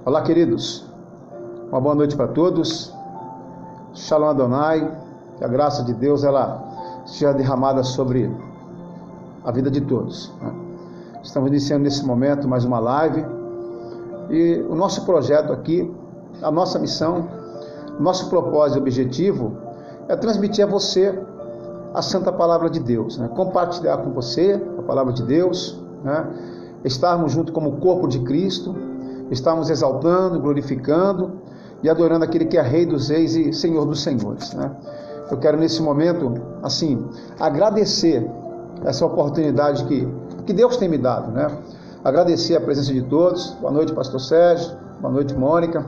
Olá, queridos. Uma boa noite para todos. Shalom Adonai. Que a graça de Deus ela seja derramada sobre a vida de todos. Estamos iniciando nesse momento mais uma live. E o nosso projeto aqui, a nossa missão, nosso propósito e objetivo é transmitir a você a santa palavra de Deus, compartilhar com você a palavra de Deus, estarmos juntos como corpo de Cristo, estarmos exaltando, glorificando e adorando aquele que é Rei dos Reis e Senhor dos Senhores. Eu quero nesse momento, assim, agradecer essa oportunidade que Deus tem me dado, agradecer a presença de todos. Boa noite, pastor Sérgio, boa noite, Mônica.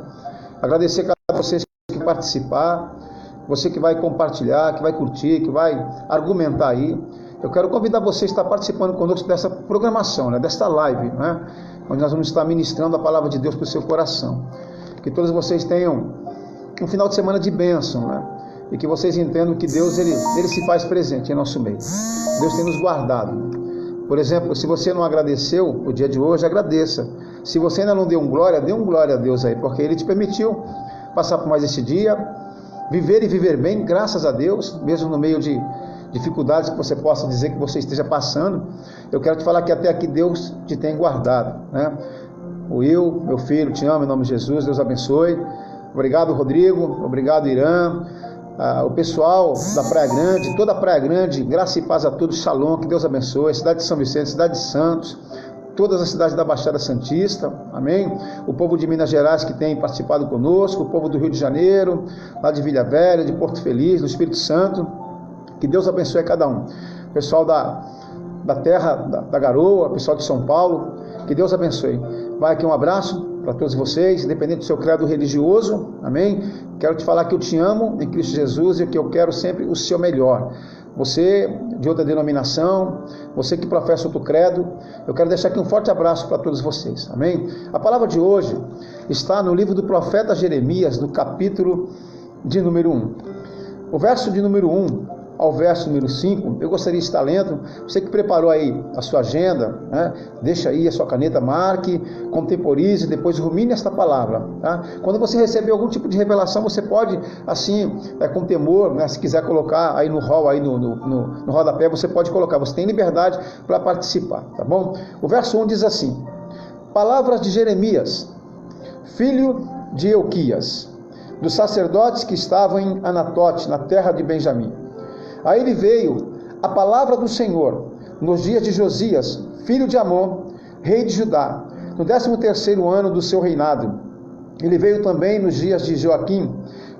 Agradecer a cada vocês que participar, você que vai compartilhar, que vai curtir, que vai argumentar aí. Eu quero convidar você a estar participando conosco dessa programação, desta live, onde nós vamos estar ministrando a palavra de Deus para o seu coração. Que todos vocês tenham um final de semana de bênção, e que vocês entendam que Deus ele se faz presente em nosso meio. Deus tem nos guardado. Por exemplo, se você não agradeceu o dia de hoje, agradeça. Se você ainda não deu um glória, dê um glória a Deus aí, porque Ele te permitiu passar por mais esse dia, viver e viver bem, graças a Deus, mesmo no meio de dificuldades que você possa dizer que você esteja passando. Eu quero te falar que até aqui Deus te tem guardado, O Will, meu filho, te amo em nome de Jesus, Deus abençoe. Obrigado, Rodrigo, obrigado, Irã, o pessoal da Praia Grande, toda a Praia Grande, graça e paz a todos, shalom, que Deus abençoe, cidade de São Vicente, cidade de Santos, todas as cidades da Baixada Santista, amém? O povo de Minas Gerais que tem participado conosco, o povo do Rio de Janeiro, lá de Vila Velha, de Porto Feliz, do Espírito Santo, que Deus abençoe a cada um. Pessoal da terra da Garoa, pessoal de São Paulo, que Deus abençoe. Vai aqui um abraço para todos vocês, independente do seu credo religioso, amém? Quero te falar que eu te amo em Cristo Jesus e que eu quero sempre o seu melhor. Você de outra denominação, você que professa outro credo, eu quero deixar aqui um forte abraço para todos vocês, amém? A palavra de hoje está no livro do profeta Jeremias, no capítulo de número 1. O verso de número 1 ao verso número 5, eu gostaria de estar lendo. Você que preparou aí a sua agenda, deixa aí a sua caneta, marque, contemporize, depois rumine esta palavra, Quando você receber algum tipo de revelação, você pode, assim, com temor, se quiser colocar aí no hall, aí no rodapé, você pode colocar, você tem liberdade para participar, tá bom? O verso 1 diz assim: palavras de Jeremias, filho de Euquias, dos sacerdotes que estavam em Anatote, na terra de Benjamim. A ele veio a palavra do Senhor nos dias de Josias, filho de Amon, rei de Judá, no 13º ano do seu reinado. Ele veio também nos dias de Joaquim,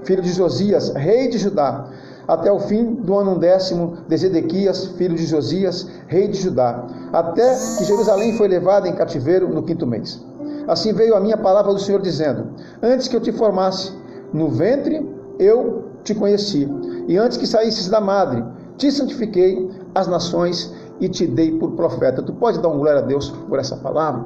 filho de Josias, rei de Judá, até o fim do ano 10º de Zedequias, filho de Josias, rei de Judá, até que Jerusalém foi levada em cativeiro no 5º mês. Assim veio a minha palavra do Senhor, dizendo: antes que eu te formasse no ventre, eu te conheci, e antes que saísses da madre, te santifiquei as nações e te dei por profeta. Tu pode dar um glória a Deus por essa palavra?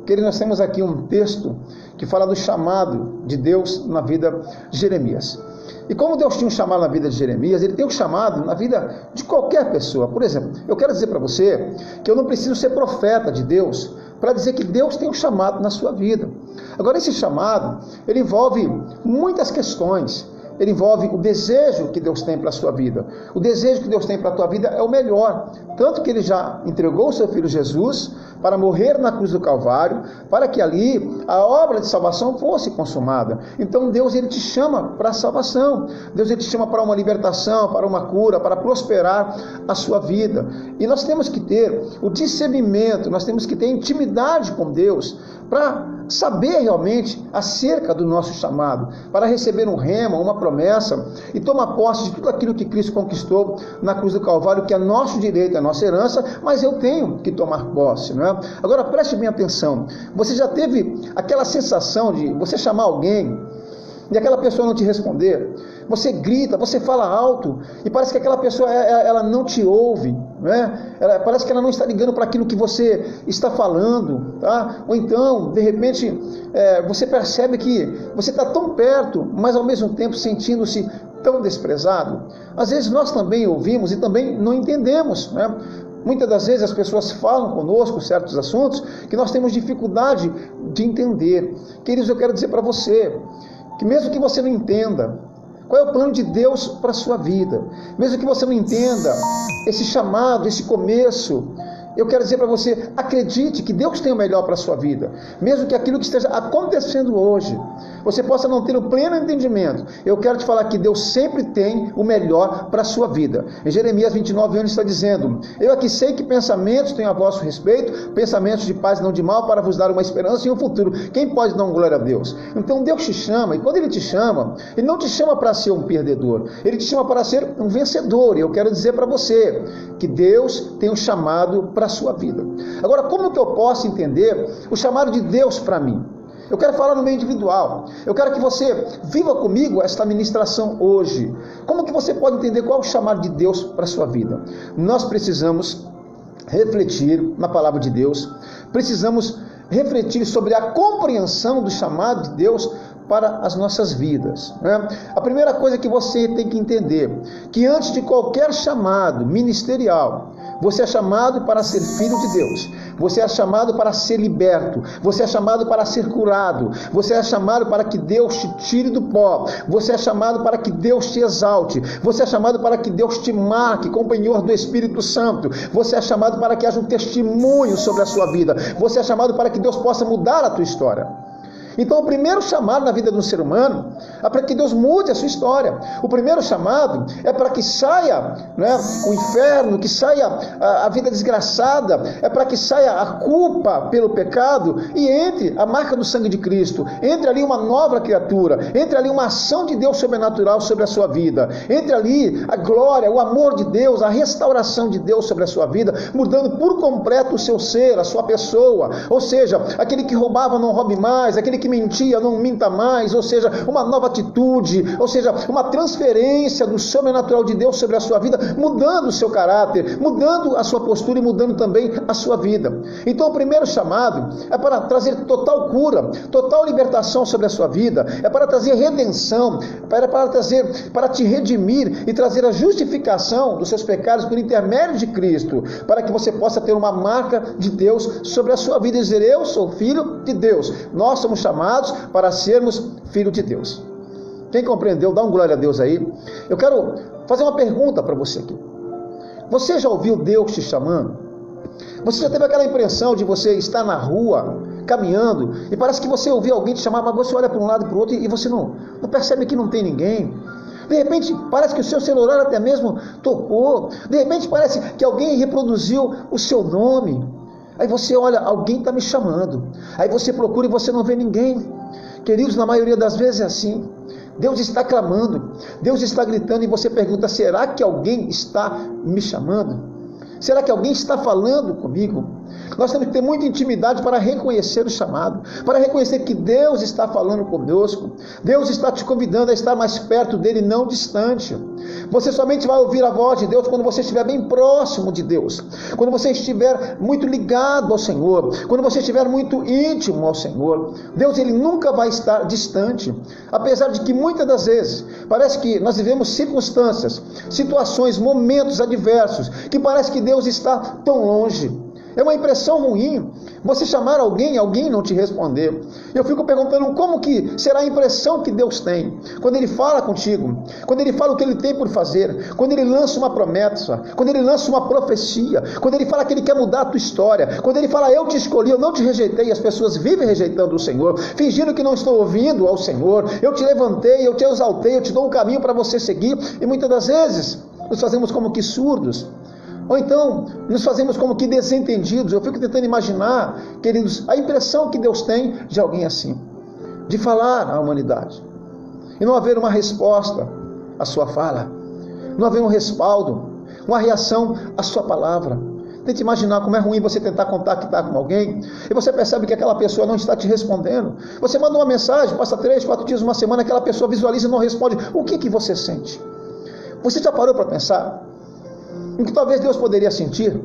Queridos, nós temos aqui um texto que fala do chamado de Deus na vida de Jeremias. E como Deus tinha um chamado na vida de Jeremias, Ele tem um chamado na vida de qualquer pessoa. Por exemplo, eu quero dizer para você que eu não preciso ser profeta de Deus para dizer que Deus tem um chamado na sua vida. Agora, esse chamado, ele envolve muitas questões. Ele envolve o desejo que Deus tem para a sua vida. O desejo que Deus tem para a tua vida é o melhor. Tanto que Ele já entregou o seu Filho Jesus para morrer na cruz do Calvário, para que ali a obra de salvação fosse consumada. Então Deus, Ele te chama para a salvação. Deus, Ele te chama para uma libertação, para uma cura, para prosperar a sua vida. E nós temos que ter o discernimento, nós temos que ter intimidade com Deus, para saber realmente acerca do nosso chamado, para receber um rema, uma promessa e tomar posse de tudo aquilo que Cristo conquistou na cruz do Calvário, que é nosso direito, é nossa herança, mas eu tenho que tomar posse, Agora preste bem atenção. Você já teve aquela sensação de você chamar alguém e aquela pessoa não te responder? Você grita, você fala alto e parece que aquela pessoa ela não te ouve, parece que ela não está ligando para aquilo que você está falando, Ou então, de repente, você percebe que você está tão perto, mas ao mesmo tempo sentindo-se tão desprezado. Às vezes nós também ouvimos e também não entendemos, muitas das vezes as pessoas falam conosco certos assuntos que nós temos dificuldade de entender. Queridos, eu quero dizer para você que mesmo que você não entenda qual é o plano de Deus para a sua vida, mesmo que você não entenda esse chamado, esse começo, eu quero dizer para você, acredite que Deus tem o melhor para a sua vida. Mesmo que aquilo que esteja acontecendo hoje, você possa não ter o pleno entendimento. Eu quero te falar que Deus sempre tem o melhor para a sua vida. Em Jeremias 29 anos está dizendo: eu aqui sei que pensamentos tenho a vosso respeito, pensamentos de paz, não de mal, para vos dar uma esperança e um futuro. Quem pode dar uma glória a Deus? Então Deus te chama, e quando Ele te chama, Ele não te chama para ser um perdedor, Ele te chama para ser um vencedor. E eu quero dizer para você que Deus tem um chamado para a sua vida. Agora, como que eu posso entender o chamado de Deus para mim? Eu quero falar no meio individual. Eu quero que você viva comigo esta ministração hoje. Como que você pode entender qual é o chamado de Deus para a sua vida? Nós precisamos refletir na palavra de Deus, precisamos refletir sobre a compreensão do chamado de Deus para as nossas vidas, né? A primeira coisa que você tem que entender, que antes de qualquer chamado ministerial, você é chamado para ser filho de Deus, você é chamado para ser liberto, você é chamado para ser curado, você é chamado para que Deus te tire do pó, você é chamado para que Deus te exalte, você é chamado para que Deus te marque como penhor do Espírito Santo, você é chamado para que haja um testemunho sobre a sua vida, você é chamado para que Deus possa mudar a tua história. Então o primeiro chamado na vida de um ser humano é para que Deus mude a sua história. O primeiro chamado é para que saia, né, o inferno, que saia a vida desgraçada, é para que saia a culpa pelo pecado e entre a marca do sangue de Cristo, entre ali uma nova criatura, entre ali uma ação de Deus sobrenatural sobre a sua vida, entre ali a glória, o amor de Deus, a restauração de Deus sobre a sua vida, mudando por completo o seu ser, a sua pessoa. Ou seja, aquele que roubava não roube mais, aquele que mentia não minta mais, ou seja, uma nova atitude, ou seja, uma transferência do sobrenatural de Deus sobre a sua vida, mudando o seu caráter, mudando a sua postura e mudando também a sua vida. Então o primeiro chamado é para trazer total cura, total libertação sobre a sua vida, é para trazer redenção, para te redimir e trazer a justificação dos seus pecados por intermédio de Cristo, para que você possa ter uma marca de Deus sobre a sua vida e dizer: eu sou filho de Deus. Nós somos chamados para sermos filhos de Deus. Quem compreendeu, dá um glória a Deus aí. Eu quero fazer uma pergunta para você aqui. Você já ouviu Deus te chamando? Você já teve aquela impressão de você estar na rua, caminhando, e parece que você ouviu alguém te chamar, mas você olha para um lado e para o outro e você não percebe que não tem ninguém? De repente parece que o seu celular até mesmo tocou. De repente parece que alguém reproduziu o seu nome. Aí você olha, alguém está me chamando. Aí você procura e você não vê ninguém. Queridos, na maioria das vezes é assim. Deus está clamando, Deus está gritando e você pergunta: será que alguém está me chamando? Será que alguém está falando comigo? Nós temos que ter muita intimidade para reconhecer o chamado, para reconhecer que Deus está falando conosco. Deus está te convidando a estar mais perto dele, não distante. Você somente vai ouvir a voz de Deus quando você estiver bem próximo de Deus, quando você estiver muito ligado ao Senhor, quando você estiver muito íntimo ao Senhor. Deus, ele nunca vai estar distante, apesar de que muitas das vezes parece que nós vivemos circunstâncias, situações, momentos adversos, que parece que Deus está tão longe. É uma impressão ruim você chamar alguém não te responder. Eu fico perguntando como que será a impressão que Deus tem quando Ele fala contigo, quando Ele fala o que Ele tem por fazer, quando Ele lança uma promessa, quando Ele lança uma profecia, quando Ele fala que Ele quer mudar a tua história, quando Ele fala: eu te escolhi, eu não te rejeitei. E as pessoas vivem rejeitando o Senhor, fingindo que não estão ouvindo ao Senhor. Eu te levantei, eu te exaltei, eu te dou um caminho para você seguir. E muitas das vezes nos fazemos como que surdos, ou então nos fazemos como que desentendidos. Eu fico tentando imaginar, queridos, a impressão que Deus tem de alguém assim, de falar à humanidade e não haver uma resposta à sua fala, não haver um respaldo, uma reação à sua palavra. Tente imaginar como é ruim você tentar contactar com alguém e você percebe que aquela pessoa não está te respondendo. Você manda uma mensagem, passa 3, 4 dias, uma semana, aquela pessoa visualiza e não responde. O que você sente? Você já parou para pensar em que talvez Deus poderia sentir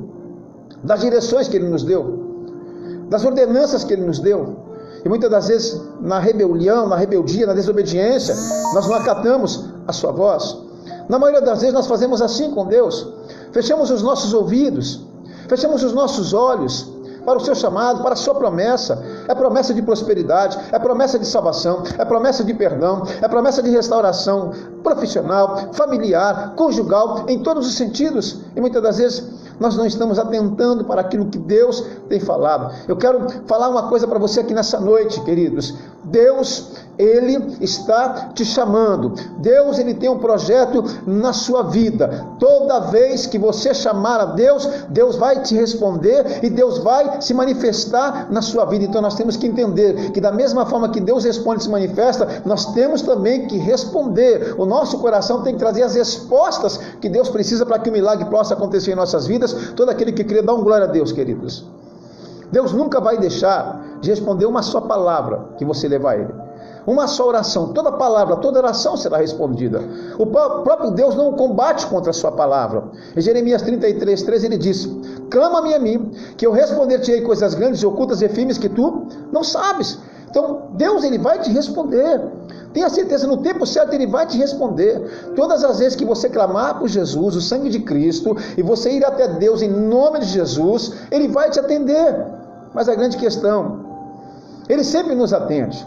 das direções que Ele nos deu, das ordenanças que Ele nos deu? E muitas das vezes, na rebelião, na rebeldia, na desobediência, nós não acatamos a sua voz. Na maioria das vezes nós fazemos assim com Deus, fechamos os nossos ouvidos, Fechamos os nossos olhos para o seu chamado, para a sua promessa. É promessa de prosperidade, é promessa de salvação, é promessa de perdão, é promessa de restauração profissional, familiar, conjugal, em todos os sentidos. E muitas das vezes nós não estamos atentando para aquilo que Deus tem falado. Eu quero falar uma coisa para você aqui nessa noite, queridos. Deus, Ele está te chamando. Deus, Ele tem um projeto na sua vida. Toda vez que você chamar a Deus, Deus vai te responder e Deus vai se manifestar na sua vida. Então nós temos que entender que da mesma forma que Deus responde e se manifesta, nós temos também que responder. O nosso coração tem que trazer as respostas que Deus precisa para que o milagre possa acontecer em nossas vidas. Todo aquele que crê, dá um glória a Deus, queridos. Deus nunca vai deixar de responder uma só palavra que você levar a Ele. Uma só oração, toda palavra, toda oração será respondida. O próprio Deus não combate contra a sua palavra. Em Jeremias 33:13 ele diz: clama-me a mim, que eu responder-te-ei coisas grandes e ocultas e firmes que tu não sabes. Então Deus, Ele vai te responder. Tenha certeza, no tempo certo Ele vai te responder. Todas as vezes que você clamar por Jesus, o sangue de Cristo, e você ir até Deus em nome de Jesus, Ele vai te atender. Mas a grande questão, Ele sempre nos atende.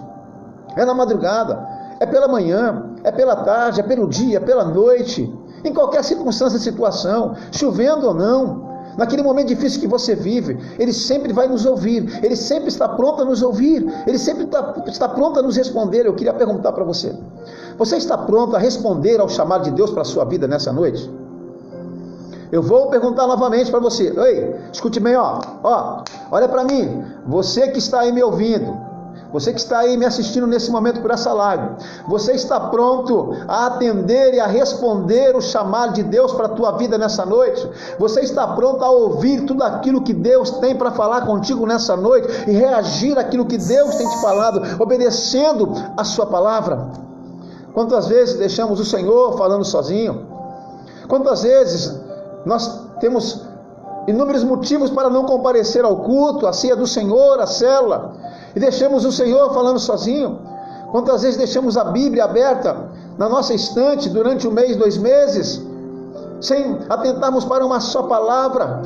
É na madrugada, é pela manhã, é pela tarde, é pelo dia, é pela noite, em qualquer circunstância e situação, chovendo ou não, naquele momento difícil que você vive, Ele sempre vai nos ouvir, Ele sempre está pronto a nos ouvir, Ele sempre está pronto a nos responder. Eu queria perguntar para você, você está pronto a responder ao chamado de Deus para a sua vida nessa noite? Eu vou perguntar novamente para você. Ei, escute bem, olha para mim, você que está aí me ouvindo, você que está aí me assistindo nesse momento por essa live, você está pronto a atender e a responder o chamado de Deus para a tua vida nessa noite? Você está pronto a ouvir tudo aquilo que Deus tem para falar contigo nessa noite e reagir àquilo que Deus tem te falado, obedecendo a sua palavra? Quantas vezes deixamos o Senhor falando sozinho? Quantas vezes nós temos inúmeros motivos para não comparecer ao culto, à ceia do Senhor, à célula, e deixamos o Senhor falando sozinho? Quantas vezes deixamos a Bíblia aberta na nossa estante durante um mês, 2 meses, sem atentarmos para uma só palavra?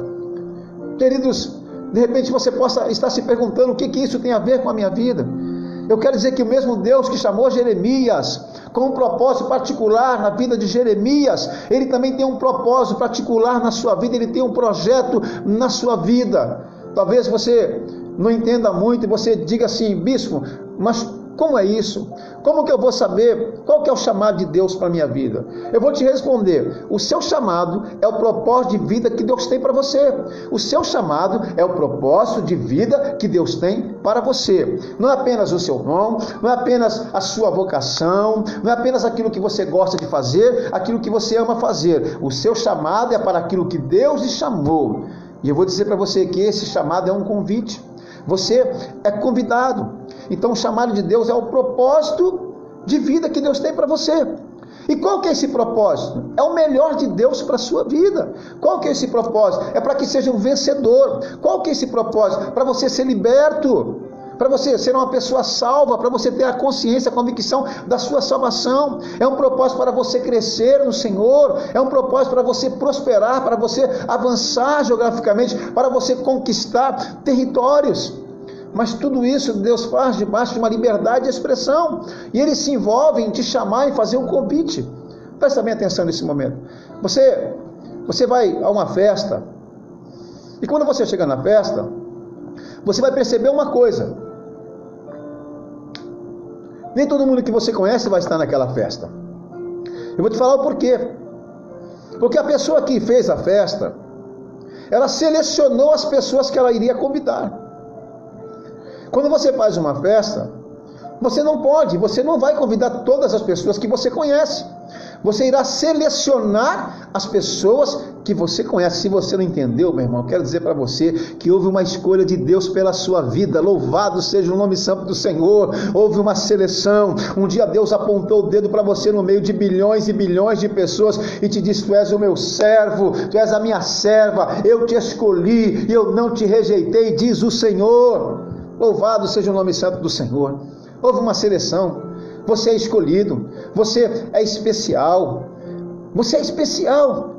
Queridos, de repente você possa estar se perguntando: o que isso tem a ver com a minha vida? Eu quero dizer que o mesmo Deus que chamou Jeremias com um propósito particular na vida de Jeremias, Ele também tem um propósito particular na sua vida, Ele tem um projeto na sua vida. Talvez você não entenda muito e você diga assim: bispo, mas como é isso? Como que eu vou saber qual que é o chamado de Deus para a minha vida? Eu vou te responder: o seu chamado é o propósito de vida que Deus tem para você. O seu chamado é o propósito de vida que Deus tem para você. Não é apenas o seu dom, não é apenas a sua vocação, não é apenas aquilo que você gosta de fazer, aquilo que você ama fazer. O seu chamado é para aquilo que Deus lhe chamou. E eu vou dizer para você que esse chamado é um convite. Você é convidado. Então o chamado de Deus é o propósito de vida que Deus tem para você. E qual que é esse propósito? É o melhor de Deus para a sua vida. Qual que é esse propósito? É para que seja um vencedor. Qual que é esse propósito? Para você ser liberto, para você ser uma pessoa salva, para você ter a consciência, a convicção da sua salvação. É um propósito para você crescer no Senhor, é um propósito para você prosperar, para você avançar geograficamente, para você conquistar territórios. Mas tudo isso Deus faz debaixo de uma liberdade de expressão, e Ele se envolve em te chamar e fazer um convite. Presta bem atenção nesse momento. Você vai a uma festa, e quando você chega na festa, você vai perceber uma coisa: nem todo mundo que você conhece vai estar naquela festa. Eu vou te falar o porquê. Porque a pessoa que fez a festa, ela selecionou as pessoas que ela iria convidar. Quando você faz uma festa, você não vai convidar todas as pessoas que você conhece. Você irá selecionar as pessoas que você conhece. Se você não entendeu, meu irmão, eu quero dizer para você que houve uma escolha de Deus pela sua vida. Louvado seja o nome santo do Senhor. Houve uma seleção. Um dia Deus apontou o dedo para você no meio de bilhões e bilhões de pessoas e te disse: tu és o meu servo, tu és a minha serva, eu te escolhi e eu não te rejeitei, diz o Senhor. Louvado seja o nome santo do Senhor. Houve uma seleção. Você é escolhido. Você é especial. Você é especial.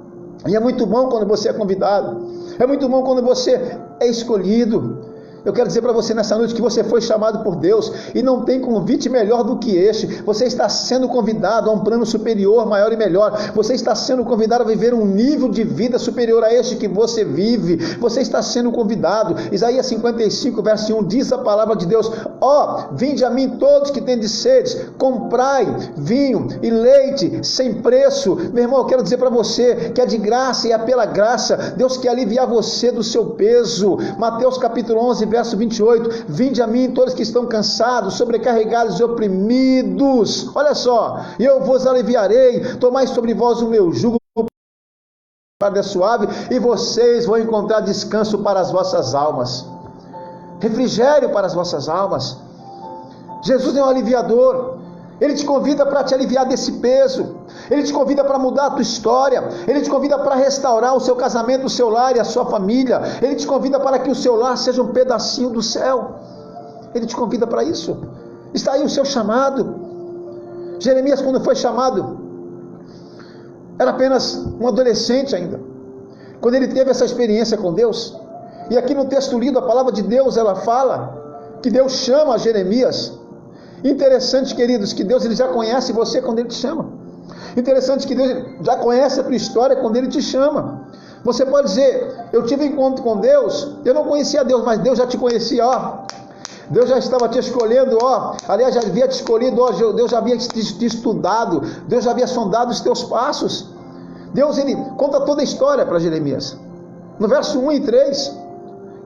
E é muito bom quando você é convidado. É muito bom quando você é escolhido. Eu quero dizer para você nessa noite que você foi chamado por Deus e não tem convite melhor do que este. Você está sendo convidado a um plano superior, maior e melhor. Você está sendo convidado a viver um nível de vida superior a este que você vive. Você está sendo convidado. Isaías 55, verso 1 diz a palavra de Deus: vinde a mim todos que tendes sede, comprai vinho e leite sem preço. Meu irmão, eu quero dizer para você que é de graça e é pela graça. Deus quer aliviar você do seu peso. Mateus capítulo 11, verso 28, vinde a mim todos que estão cansados, sobrecarregados e oprimidos, olha só, e eu vos aliviarei, tomai sobre vós o meu jugo, é suave, e vocês vão encontrar descanso para as vossas almas, refrigério para as vossas almas. Jesus é um aliviador. Ele te convida para te aliviar desse peso. Ele te convida para mudar a tua história. Ele te convida para restaurar o seu casamento, o seu lar e a sua família. Ele te convida para que o seu lar seja um pedacinho do céu. Ele te convida para isso. Está aí o seu chamado. Jeremias, quando foi chamado, era apenas um adolescente ainda. Quando ele teve essa experiência com Deus. E aqui no texto lido, a palavra de Deus, ela fala que Deus chama Jeremias. Interessante, queridos, que Deus ele já conhece você quando Ele te chama. Interessante que Deus já conhece a tua história quando Ele te chama. Você pode dizer: eu tive encontro com Deus, eu não conhecia Deus, mas Deus já te conhecia, Deus já estava te escolhendo, aliás, já havia te escolhido, Deus já havia te estudado, Deus já havia sondado os teus passos. Deus, ele conta toda a história para Jeremias. No verso 1 e 3...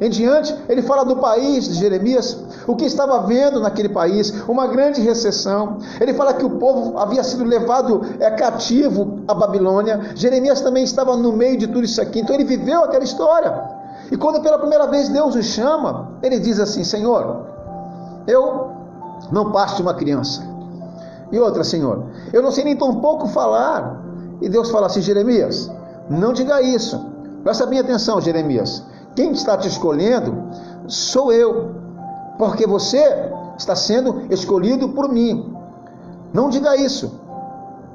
em diante, ele fala do país de Jeremias, o que estava vendo naquele país, uma grande recessão. Ele fala que o povo havia sido levado cativo à Babilônia. Jeremias também estava no meio de tudo isso aqui, então ele viveu aquela história. E quando pela primeira vez Deus o chama, ele diz assim: Senhor, eu não passo de uma criança. E outra: Senhor, eu não sei nem tão pouco falar. E Deus fala assim: Jeremias, não diga isso. Presta bem atenção, Jeremias. Quem está te escolhendo sou eu, porque você está sendo escolhido por mim. Não diga isso,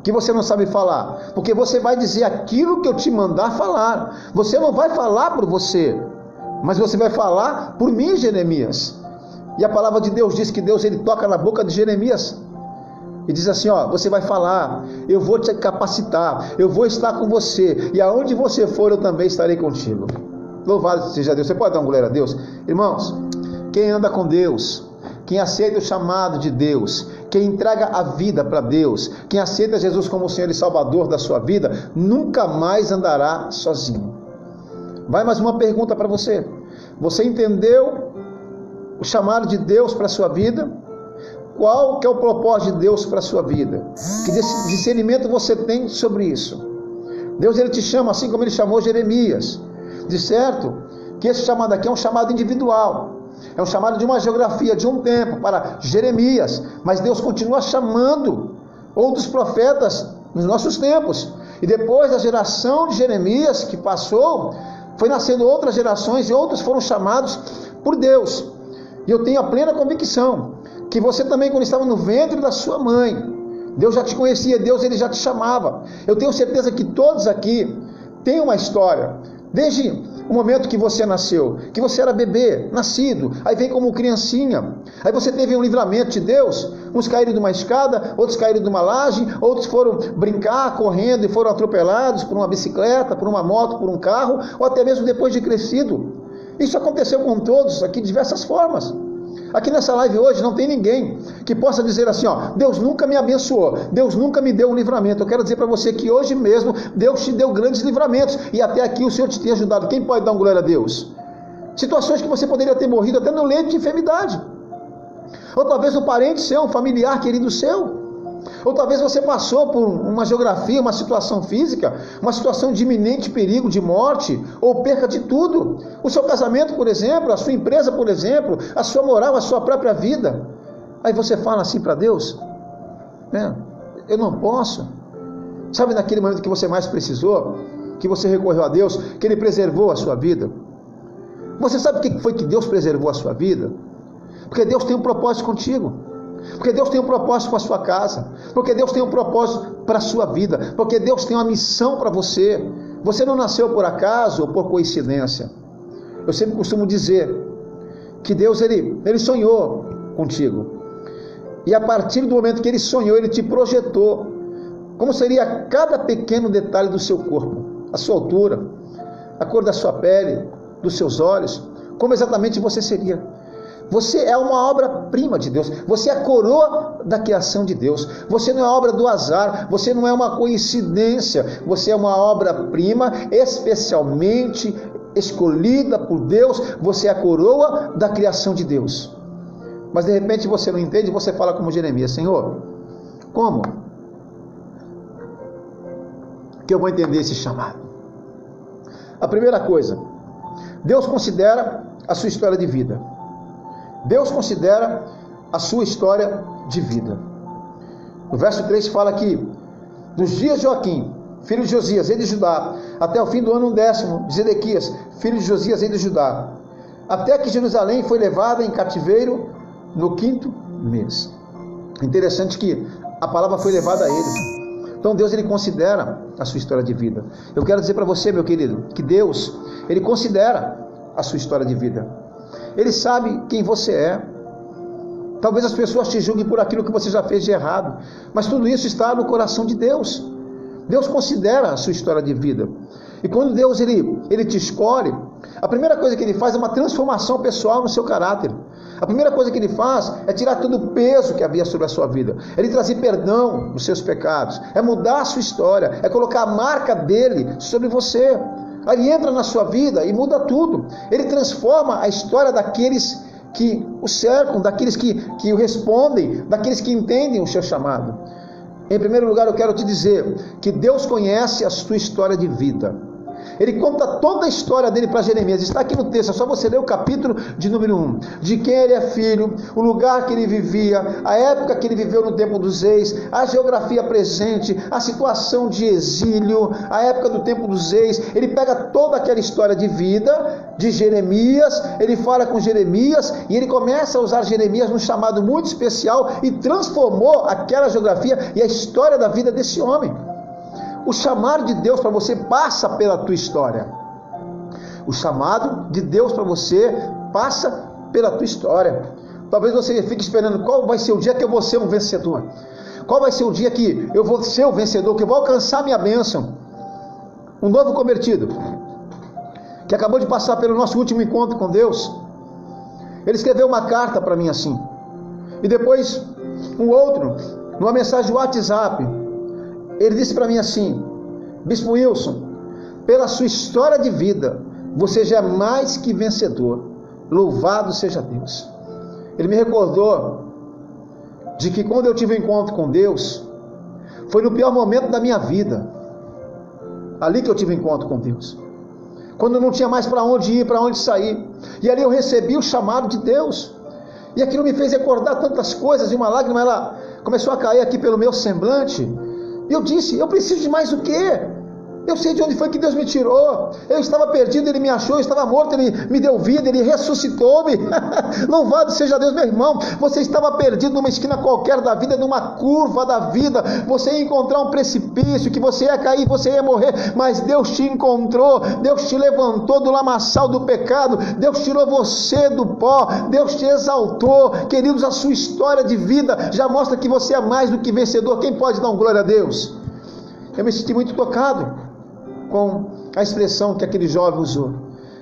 que você não sabe falar, porque você vai dizer aquilo que eu te mandar falar. Você não vai falar por você, mas você vai falar por mim, Jeremias. E a palavra de Deus diz que Deus ele toca na boca de Jeremias e diz assim: você vai falar, eu vou te capacitar, eu vou estar com você, e aonde você for eu também estarei contigo. Louvado seja Deus. Você pode dar uma glória a Deus? Irmãos, quem anda com Deus, quem aceita o chamado de Deus, quem entrega a vida para Deus, quem aceita Jesus como o Senhor e Salvador da sua vida, nunca mais andará sozinho. Vai mais uma pergunta para você. Você entendeu o chamado de Deus para a sua vida? Qual que é o propósito de Deus para a sua vida? Que discernimento você tem sobre isso? Deus ele te chama assim como ele chamou Jeremias. De certo que esse chamado aqui é um chamado individual, é um chamado de uma geografia, de um tempo para Jeremias, mas Deus continua chamando outros profetas nos nossos tempos, e depois da geração de Jeremias que passou, foi nascendo outras gerações e outros foram chamados por Deus. E eu tenho a plena convicção que você também, quando estava no ventre da sua mãe, Deus já te conhecia, Deus ele já te chamava. Eu tenho certeza que todos aqui têm uma história, desde o momento que você nasceu, que você era bebê, nascido, aí vem como criancinha, aí você teve um livramento de Deus, uns caíram de uma escada, outros caíram de uma laje, outros foram brincar, correndo e foram atropelados por uma bicicleta, por uma moto, por um carro, ou até mesmo depois de crescido. Isso aconteceu com todos aqui de diversas formas. Aqui nessa live hoje não tem ninguém que possa dizer assim, Deus nunca me abençoou, Deus nunca me deu um livramento. Eu quero dizer para você que hoje mesmo Deus te deu grandes livramentos e até aqui o Senhor te tem ajudado. Quem pode dar uma glória a Deus? Situações que você poderia ter morrido até no leito de enfermidade, ou talvez um parente seu, um familiar querido seu, ou talvez você passou por uma geografia, uma situação física, uma situação de iminente perigo de morte ou perca de tudo. O seu casamento, por exemplo, a sua empresa, por exemplo, a sua moral, a sua própria vida. Aí você fala assim para Deus, eu não posso. Sabe naquele momento que você mais precisou, que você recorreu a Deus, que Ele preservou a sua vida? Você sabe o que foi que Deus preservou a sua vida? Porque Deus tem um propósito contigo. Porque Deus tem um propósito para a sua casa, porque Deus tem um propósito para a sua vida, porque Deus tem uma missão para você. Você não nasceu por acaso ou por coincidência. Eu sempre costumo dizer que Deus, ele sonhou contigo. E a partir do momento que ele sonhou, ele te projetou como seria cada pequeno detalhe do seu corpo, a sua altura, a cor da sua pele, dos seus olhos, como exatamente você seria. Você é uma obra-prima de Deus. Você é a coroa da criação de Deus. Você não é obra do azar. Você não é uma coincidência. Você é uma obra-prima especialmente escolhida por Deus. Você é a coroa da criação de Deus. Mas de repente você não entende, você fala como Jeremias: Senhor, como que eu vou entender esse chamado? A primeira coisa, Deus considera a sua história de vida. Deus considera a sua história de vida. No verso 3 fala que dos dias de Joaquim, filho de Josias, rei de Judá, até o fim do ano 10º de Zedequias, filho de Josias, rei de Judá, até que Jerusalém foi levada em cativeiro no 5º mês. Interessante que a palavra foi levada a ele. Então Deus, ele considera a sua história de vida. Eu quero dizer para você, meu querido, que Deus, ele considera a sua história de vida. Ele sabe quem você é. Talvez as pessoas te julguem por aquilo que você já fez de errado, mas tudo isso está no coração de Deus. Deus considera a sua história de vida. E quando Deus ele te escolhe, a primeira coisa que ele faz é uma transformação pessoal no seu caráter. A primeira coisa que ele faz é tirar todo o peso que havia sobre a sua vida. É lhe trazer perdão dos seus pecados. É mudar a sua história. É colocar a marca dele sobre você. Aí ele entra na sua vida e muda tudo. Ele transforma a história daqueles que o cercam, daqueles que o respondem, daqueles que entendem o seu chamado. Em primeiro lugar, eu quero te dizer que Deus conhece a sua história de vida. Ele conta toda a história dele para Jeremias. Está aqui no texto, é só você ler o capítulo de número 1. De quem ele é filho, o lugar que ele vivia, a época que ele viveu no tempo dos reis, a geografia presente, a situação de exílio, a época do tempo dos reis. Ele pega toda aquela história de vida de Jeremias, ele fala com Jeremias e ele começa a usar Jeremias num chamado muito especial e transformou aquela geografia e a história da vida desse homem. O chamado de Deus para você passa pela tua história. O chamado de Deus para você passa pela tua história. Talvez você fique esperando qual vai ser o dia que eu vou ser um vencedor. Qual vai ser o dia que eu vou ser o vencedor, que eu vou alcançar minha bênção. Um novo convertido, que acabou de passar pelo nosso último encontro com Deus, ele escreveu uma carta para mim assim. E depois um outro, numa mensagem de WhatsApp, ele disse para mim assim: Bispo Wilson, pela sua história de vida, você já é mais que vencedor. Louvado seja Deus. Ele me recordou de que quando eu tive um encontro com Deus, foi no pior momento da minha vida. Ali que eu tive um encontro com Deus. Quando eu não tinha mais para onde ir, para onde sair. E ali eu recebi o chamado de Deus. E aquilo me fez recordar tantas coisas, e uma lágrima ela começou a cair aqui pelo meu semblante. E eu disse: eu preciso de mais o quê? Eu sei de onde foi que Deus me tirou. Eu estava perdido, Ele me achou. Eu estava morto, Ele me deu vida, Ele ressuscitou-me. Louvado seja Deus, meu irmão. Você estava perdido numa esquina qualquer da vida, numa curva da vida. Você ia encontrar um precipício, que você ia cair, você ia morrer. Mas Deus te encontrou. Deus te levantou do lamaçal do pecado. Deus tirou você do pó. Deus te exaltou. Queridos, a sua história de vida já mostra que você é mais do que vencedor. Quem pode dar um glória a Deus? Eu me senti muito tocado com a expressão que aquele jovem usou.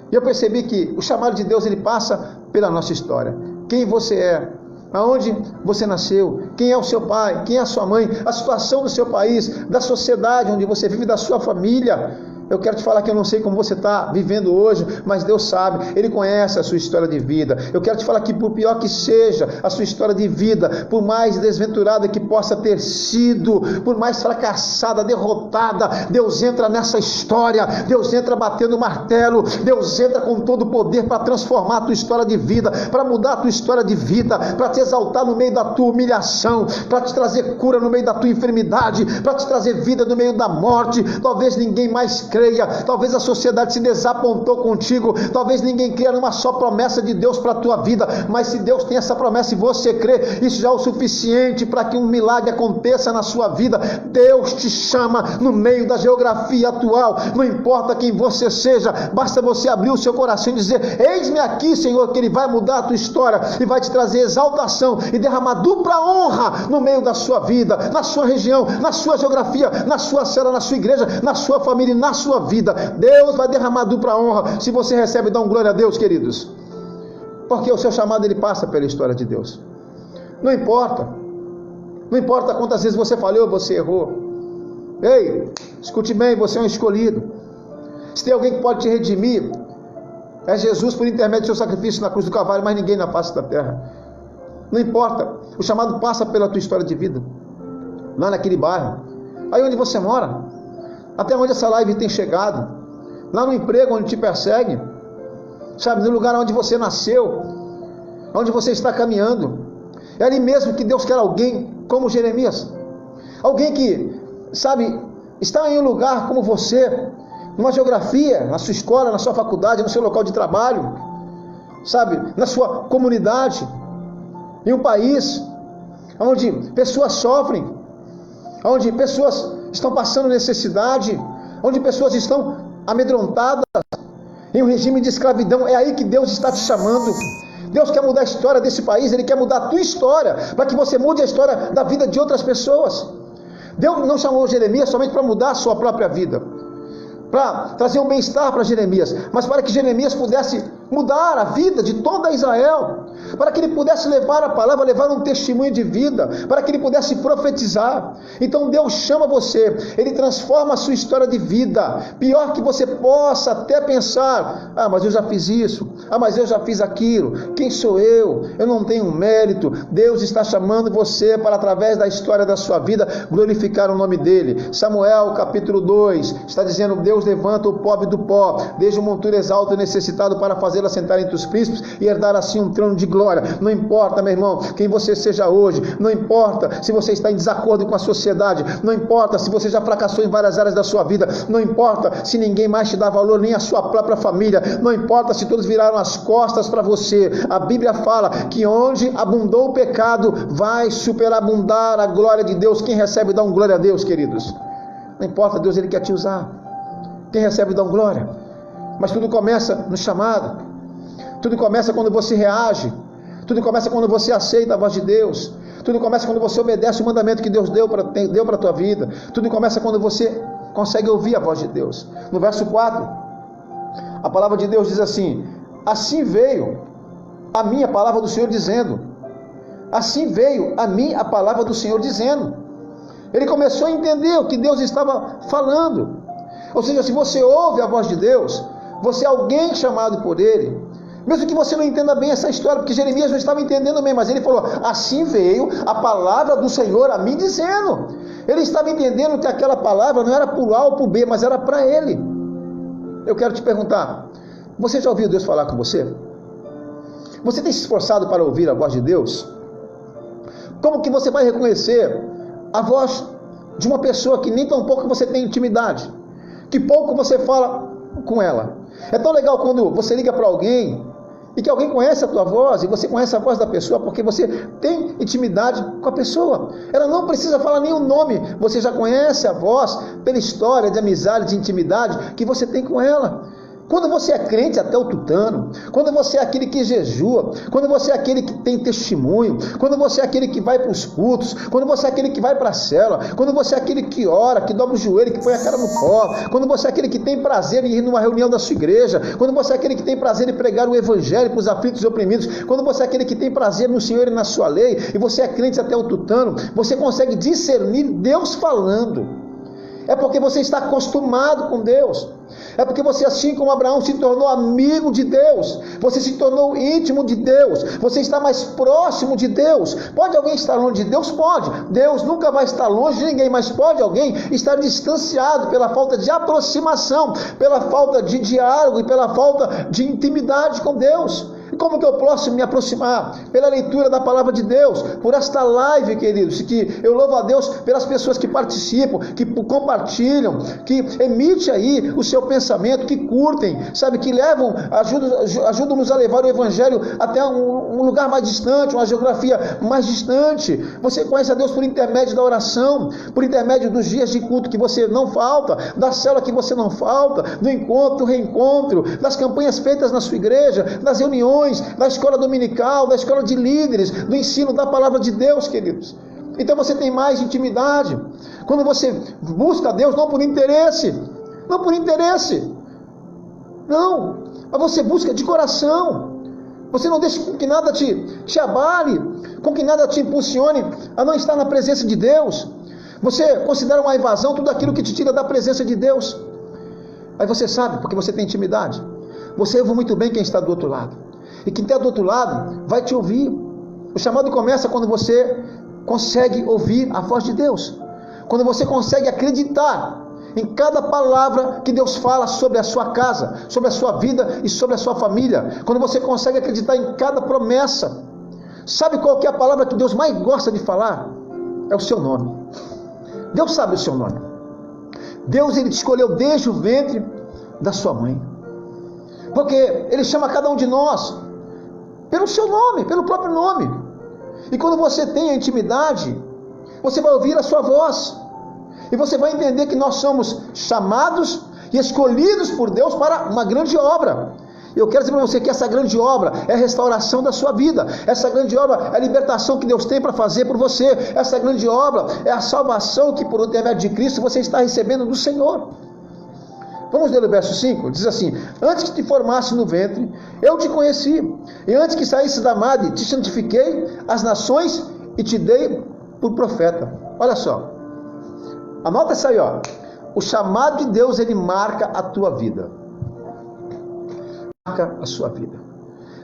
E eu percebi que o chamado de Deus, ele passa pela nossa história. Quem você é, aonde você nasceu, quem é o seu pai, quem é a sua mãe, a situação do seu país, da sociedade onde você vive, da sua família. Eu quero te falar que eu não sei como você está vivendo hoje, mas Deus sabe, Ele conhece a sua história de vida. Eu quero te falar que por pior que seja a sua história de vida, por mais desventurada que possa ter sido, por mais fracassada, derrotada, Deus entra nessa história, Deus entra batendo o martelo, Deus entra com todo o poder para transformar a tua história de vida, para mudar a tua história de vida, para te exaltar no meio da tua humilhação, para te trazer cura no meio da tua enfermidade, para te trazer vida no meio da morte. Talvez ninguém mais creia. Talvez a sociedade se desapontou contigo, talvez ninguém creia numa só promessa de Deus para a tua vida, mas se Deus tem essa promessa e você crê, isso já é o suficiente para que um milagre aconteça na sua vida. Deus te chama no meio da geografia atual, não importa quem você seja, basta você abrir o seu coração e dizer: eis-me aqui, Senhor, que Ele vai mudar a tua história e vai te trazer exaltação e derramar dupla honra no meio da sua vida, na sua região, na sua geografia, na sua cela, na sua igreja, na sua família e na sua vida. Deus vai derramar dupla honra. Se você recebe, dá um glória a Deus, queridos, porque o seu chamado ele passa pela história de Deus. Não importa quantas vezes você falhou, você errou. Ei, escute bem, você é um escolhido. Se tem alguém que pode te redimir, é Jesus por intermédio do seu sacrifício na cruz do Calvário, mas ninguém na face da terra. Não importa, o chamado passa pela tua história de vida, lá naquele bairro, aí onde você mora, até onde essa live tem chegado, lá no emprego onde te persegue, sabe, no lugar onde você nasceu, onde você está caminhando. É ali mesmo que Deus quer alguém como Jeremias, alguém que, sabe, está em um lugar como você, numa geografia, na sua escola, na sua faculdade, no seu local de trabalho, sabe, na sua comunidade, em um país onde pessoas sofrem, onde pessoas estão passando necessidade, onde pessoas estão amedrontadas em um regime de escravidão. É aí que Deus está te chamando. Deus quer mudar a história desse país, Ele quer mudar a tua história, para que você mude a história da vida de outras pessoas. Deus não chamou Jeremias somente para mudar a sua própria vida, para trazer um bem-estar para Jeremias, mas para que Jeremias pudesse mudar a vida de toda Israel, para que ele pudesse levar a palavra, levar um testemunho de vida, para que ele pudesse profetizar. Então Deus chama você, Ele transforma a sua história de vida. Pior que você possa até pensar: ah, mas eu já fiz isso, ah, mas eu já fiz aquilo, quem sou eu? Eu não tenho mérito. Deus está chamando você para, através da história da sua vida, glorificar o nome dEle. Samuel capítulo 2 está dizendo: Deus levanta o pobre do pó, desde o monturo exalto e necessitado, para fazê-lo assentar entre os príncipes e herdar assim um trono de glória. Não importa, meu irmão, quem você seja hoje, não importa se você está em desacordo com a sociedade, não importa se você já fracassou em várias áreas da sua vida, não importa se ninguém mais te dá valor, nem a sua própria família, não importa se todos viraram as costas para você. A Bíblia fala que onde abundou o pecado, vai superabundar a glória de Deus. Quem recebe, dá um glória a Deus, queridos. Não importa, Deus Ele quer te usar. Quem recebe, dá um glória. Mas tudo começa no chamado, tudo começa quando você reage, tudo começa quando você aceita a voz de Deus, tudo começa quando você obedece o mandamento que Deus deu para a tua vida, tudo começa quando você consegue ouvir a voz de Deus. No verso 4, a palavra de Deus diz assim: assim veio a mim a palavra do Senhor dizendo, assim veio a mim a palavra do Senhor dizendo. Ele começou a entender o que Deus estava falando. Ou seja, se você ouve a voz de Deus, você é alguém chamado por Ele, mesmo que você não entenda bem essa história, porque Jeremias não estava entendendo bem, mas ele falou: assim veio a palavra do Senhor a mim dizendo. Ele estava entendendo que aquela palavra não era para o A ou para o B, mas era para ele. Eu quero te perguntar: você já ouviu Deus falar com você? Você tem se esforçado para ouvir a voz de Deus? Como que você vai reconhecer a voz de uma pessoa que nem tão pouco você tem intimidade, que pouco você fala com ela? É tão legal quando você liga para alguém e que alguém conhece a tua voz, e você conhece a voz da pessoa porque você tem intimidade com a pessoa. Ela não precisa falar nenhum nome, você já conhece a voz pela história de amizade, de intimidade que você tem com ela. Quando você é crente até o tutano, quando você é aquele que jejua, quando você é aquele que tem testemunho, quando você é aquele que vai para os cultos, quando você é aquele que vai para a cela, quando você é aquele que ora, que dobra o joelho, que põe a cara no pó, quando você é aquele que tem prazer em ir numa reunião da sua igreja, quando você é aquele que tem prazer em pregar o evangelho para os aflitos e oprimidos, quando você é aquele que tem prazer no Senhor e na sua lei, e você é crente até o tutano, você consegue discernir Deus falando. É porque você está acostumado com Deus. É porque você, assim como Abraão, se tornou amigo de Deus. Você se tornou íntimo de Deus. Você está mais próximo de Deus. Pode alguém estar longe de Deus? Pode. Deus nunca vai estar longe de ninguém. Mas pode alguém estar distanciado pela falta de aproximação, pela falta de diálogo e pela falta de intimidade com Deus. Como que eu posso me aproximar? Pela leitura da palavra de Deus, por esta live, queridos, que eu louvo a Deus pelas pessoas que participam, que compartilham, que emitem aí o seu pensamento, que curtem, sabe, que levam, ajudam-nos a levar o Evangelho até um lugar mais distante, uma geografia mais distante. Você conhece a Deus por intermédio da oração, por intermédio dos dias de culto que você não falta, da célula que você não falta, do encontro, do reencontro, das campanhas feitas na sua igreja, das reuniões, da escola dominical, da escola de líderes, do ensino da palavra de Deus, queridos. Então você tem mais intimidade quando você busca Deus, não por interesse, não, mas você busca de coração. Você não deixa com que nada te abale, com que nada te impulsione a não estar na presença de Deus. Você considera uma evasão tudo aquilo que te tira da presença de Deus. Aí você sabe, porque você tem intimidade, você ouve muito bem quem está do outro lado, e quem está do outro lado vai te ouvir. O chamado começa quando você consegue ouvir a voz de Deus, quando você consegue acreditar em cada palavra que Deus fala sobre a sua casa, sobre a sua vida e sobre a sua família, quando você consegue acreditar em cada promessa. Sabe qual que é a palavra que Deus mais gosta de falar? É o seu nome. Deus sabe o seu nome. Deus, Ele te escolheu desde o ventre da sua mãe, porque Ele chama cada um de nós pelo seu nome, pelo próprio nome. E quando você tem a intimidade, você vai ouvir a sua voz, e você vai entender que nós somos chamados e escolhidos por Deus para uma grande obra. Eu quero dizer para você que essa grande obra é a restauração da sua vida. Essa grande obra é a libertação que Deus tem para fazer por você. Essa grande obra é a salvação que por intermédio de Cristo você está recebendo do Senhor. Vamos ler o verso 5, diz assim: antes que te formasse no ventre, eu te conheci, e antes que saísse da madre, te santifiquei as nações e te dei por profeta. Olha só, anota isso aí, ó. O chamado de Deus, ele marca a tua vida, marca a sua vida.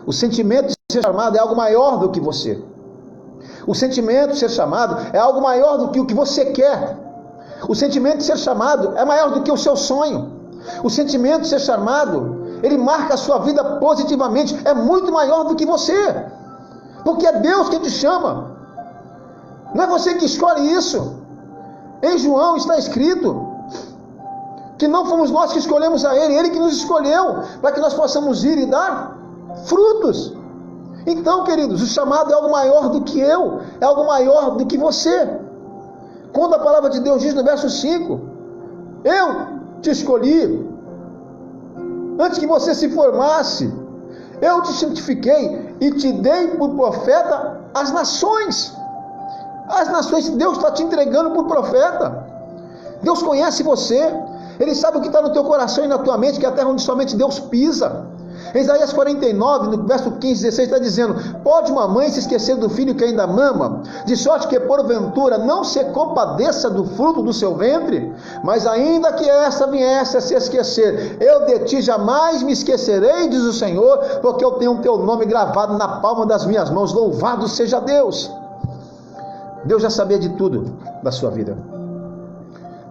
O sentimento de ser chamado é algo maior do que você. O sentimento de ser chamado é algo maior do que o que você quer. O sentimento de ser chamado é maior do que o seu sonho. O sentimento de ser chamado, ele marca a sua vida positivamente, é muito maior do que você, porque é Deus quem te chama, não é você que escolhe isso. Em João está escrito que não fomos nós que escolhemos a Ele, Ele que nos escolheu, para que nós possamos ir e dar frutos. Então, queridos, o chamado é algo maior do que eu, é algo maior do que você. Quando a palavra de Deus diz no verso 5, eu te escolhi, antes que você se formasse, eu te santifiquei e te dei por profeta às nações. As nações, Deus está te entregando por profeta. Deus conhece você, Ele sabe o que está no teu coração e na tua mente, que é a terra onde somente Deus pisa. Isaías 49, no verso 15, 16, está dizendo: pode uma mãe se esquecer do filho que ainda mama, de sorte que porventura não se compadeça do fruto do seu ventre? Mas ainda que essa viesse a se esquecer, eu de ti jamais me esquecerei, diz o Senhor, porque eu tenho o teu nome gravado na palma das minhas mãos. Louvado seja Deus. Deus já sabia de tudo da sua vida,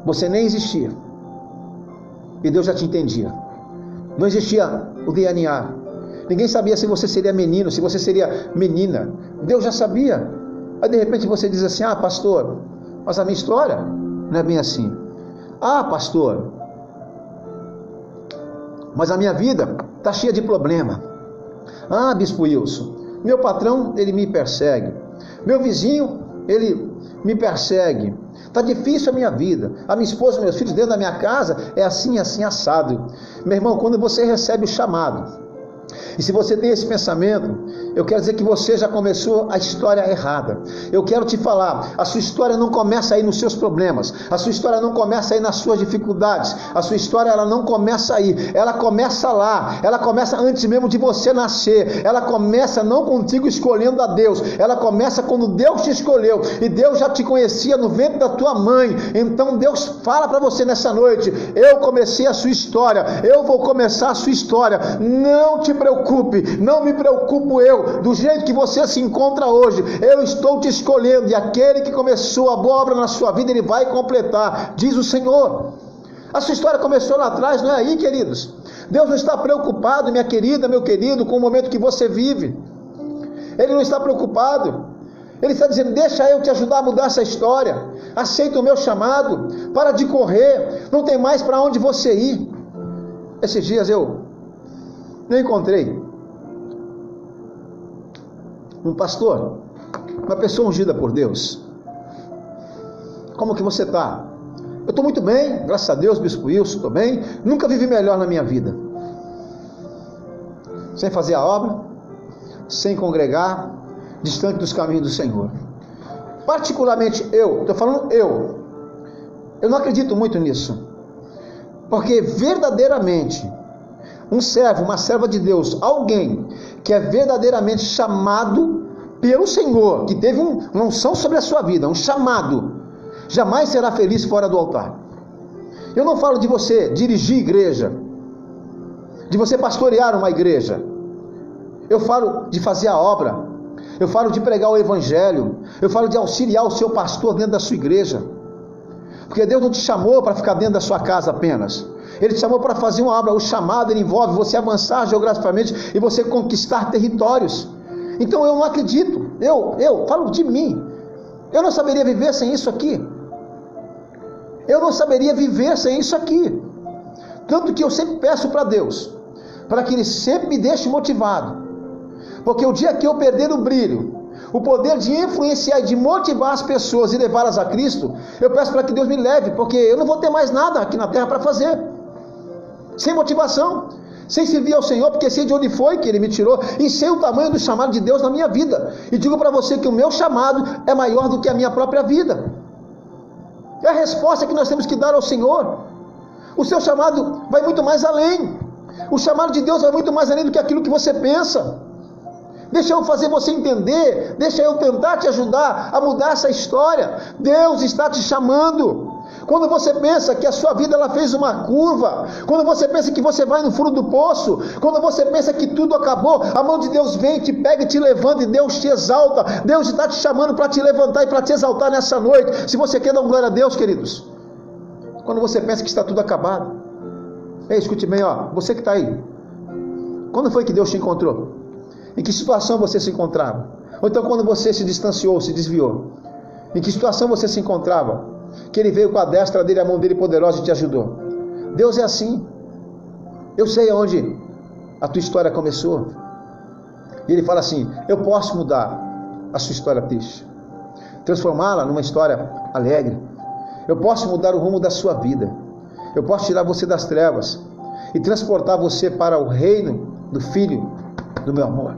você nem existia, e Deus já te entendia. Não existia o DNA, ninguém sabia se você seria menino, se você seria menina. Deus já sabia. Aí de repente você diz assim: ah, pastor, mas a minha história não é bem assim. Ah, pastor, mas a minha vida está cheia de problema. Ah, bispo Wilson, meu patrão, ele me persegue, meu vizinho, ele me persegue, está difícil a minha vida, a minha esposa, meus filhos dentro da minha casa, é assim, assim, assado. Meu irmão, quando você recebe o chamado, e se você tem esse pensamento, eu quero dizer que você já começou a história errada. Eu quero te falar, a sua história não começa aí nos seus problemas, a sua história não começa aí nas suas dificuldades, a sua história ela não começa aí, ela começa lá, ela começa antes mesmo de você nascer, ela começa não contigo escolhendo a Deus, ela começa quando Deus te escolheu, e Deus já te conhecia no ventre da tua mãe. Então Deus fala para você nessa noite: eu comecei a sua história, eu vou começar a sua história, não te preocupe, não me preocupo eu, do jeito que você se encontra hoje, eu estou te escolhendo, e aquele que começou a boa obra na sua vida, ele vai completar, diz o Senhor. A sua história começou lá atrás, não é aí, queridos? Deus não está preocupado, minha querida, meu querido, com o momento que você vive. Ele não está preocupado. Ele está dizendo: deixa eu te ajudar a mudar essa história. Aceita o meu chamado. Para de correr. Não tem mais para onde você ir. Esses dias eu encontrei um pastor, uma pessoa ungida por Deus. Como que você está? Eu estou muito bem, graças a Deus, Bispo Wilson, estou bem. Nunca vivi melhor na minha vida. Sem fazer a obra, sem congregar, distante dos caminhos do Senhor. Particularmente estou falando eu não acredito muito nisso. Porque verdadeiramente, um servo, uma serva de Deus, alguém que é verdadeiramente chamado pelo Senhor, que teve uma unção sobre a sua vida, um chamado, jamais será feliz fora do altar. Eu não falo de você dirigir igreja, de você pastorear uma igreja. Eu falo de fazer a obra. Eu falo de pregar o evangelho. Eu falo de auxiliar o seu pastor dentro da sua igreja. Porque Deus não te chamou para ficar dentro da sua casa apenas. Ele te chamou para fazer uma obra. O chamado, ele envolve você avançar geograficamente e você conquistar territórios. Então eu não acredito. Eu falo de mim. Eu não saberia viver sem isso aqui. Eu não saberia viver sem isso aqui. Tanto que eu sempre peço para Deus, para que Ele sempre me deixe motivado. Porque o dia que eu perder o brilho, o poder de influenciar e de motivar as pessoas e levá-las a Cristo, eu peço para que Deus me leve, porque eu não vou ter mais nada aqui na terra para fazer. Sem motivação, sem servir ao Senhor, porque sei de onde foi que Ele me tirou, e sei o tamanho do chamado de Deus na minha vida. E digo para você que o meu chamado é maior do que a minha própria vida. É a resposta que nós temos que dar ao Senhor. O seu chamado vai muito mais além. O chamado de Deus vai muito mais além do que aquilo que você pensa. Deixa eu fazer você entender, deixa eu tentar te ajudar a mudar essa história. Deus está te chamando. Quando você pensa que a sua vida ela fez uma curva, quando você pensa que você vai no fundo do poço, quando você pensa que tudo acabou, a mão de Deus vem, te pega e te levanta, e Deus te exalta. Deus está te chamando para te levantar e para te exaltar nessa noite. Se você quer dar glória a Deus, queridos, quando você pensa que está tudo acabado, ei, escute bem, você que está aí, quando foi que Deus te encontrou? Em que situação você se encontrava? Ou então quando você se distanciou, se desviou, em que situação você se encontrava? Que Ele veio com a destra dele, a mão dele poderosa e te ajudou. Deus é assim. Eu sei aonde a tua história começou. E Ele fala assim: eu posso mudar a sua história triste, transformá-la numa história alegre. Eu posso mudar o rumo da sua vida. Eu posso tirar você das trevas e transportar você para o reino do Filho do meu amor,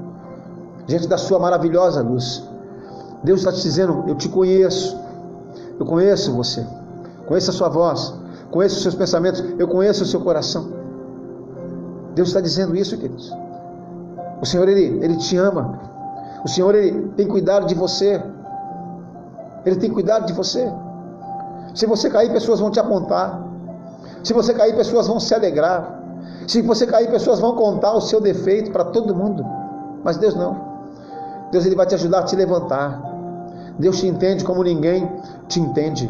diante da sua maravilhosa luz. Deus está te dizendo: eu te conheço. Eu conheço você, conheço a sua voz, conheço os seus pensamentos, eu conheço o seu coração. Deus está dizendo isso, queridos. O Senhor, Ele te ama. O Senhor, Ele tem cuidado de você. Ele tem cuidado de você. Se você cair, pessoas vão te apontar. Se você cair, pessoas vão se alegrar. Se você cair, pessoas vão contar o seu defeito para todo mundo. Mas Deus não. Deus, Ele vai te ajudar a te levantar. Deus te entende como ninguém te entende.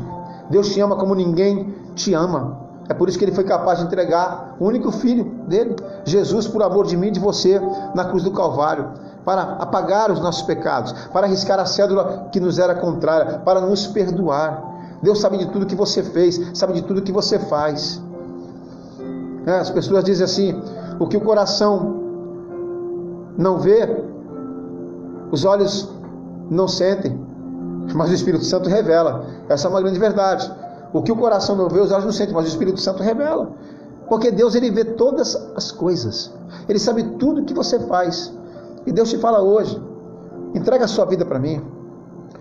Deus te ama como ninguém te ama. É por isso que Ele foi capaz de entregar o único Filho dele, Jesus, por amor de mim e de você, na cruz do Calvário, para apagar os nossos pecados, para riscar a cédula que nos era contrária, para nos perdoar. Deus sabe de tudo que você fez, sabe de tudo que você faz. As pessoas dizem assim: o que o coração não vê, os olhos não sentem, mas o Espírito Santo revela. Essa é uma grande verdade. O que o coração não vê, os olhos não sentem, mas o Espírito Santo revela. Porque Deus, Ele vê todas as coisas. Ele sabe tudo o que você faz. E Deus te fala hoje: entrega a sua vida para mim.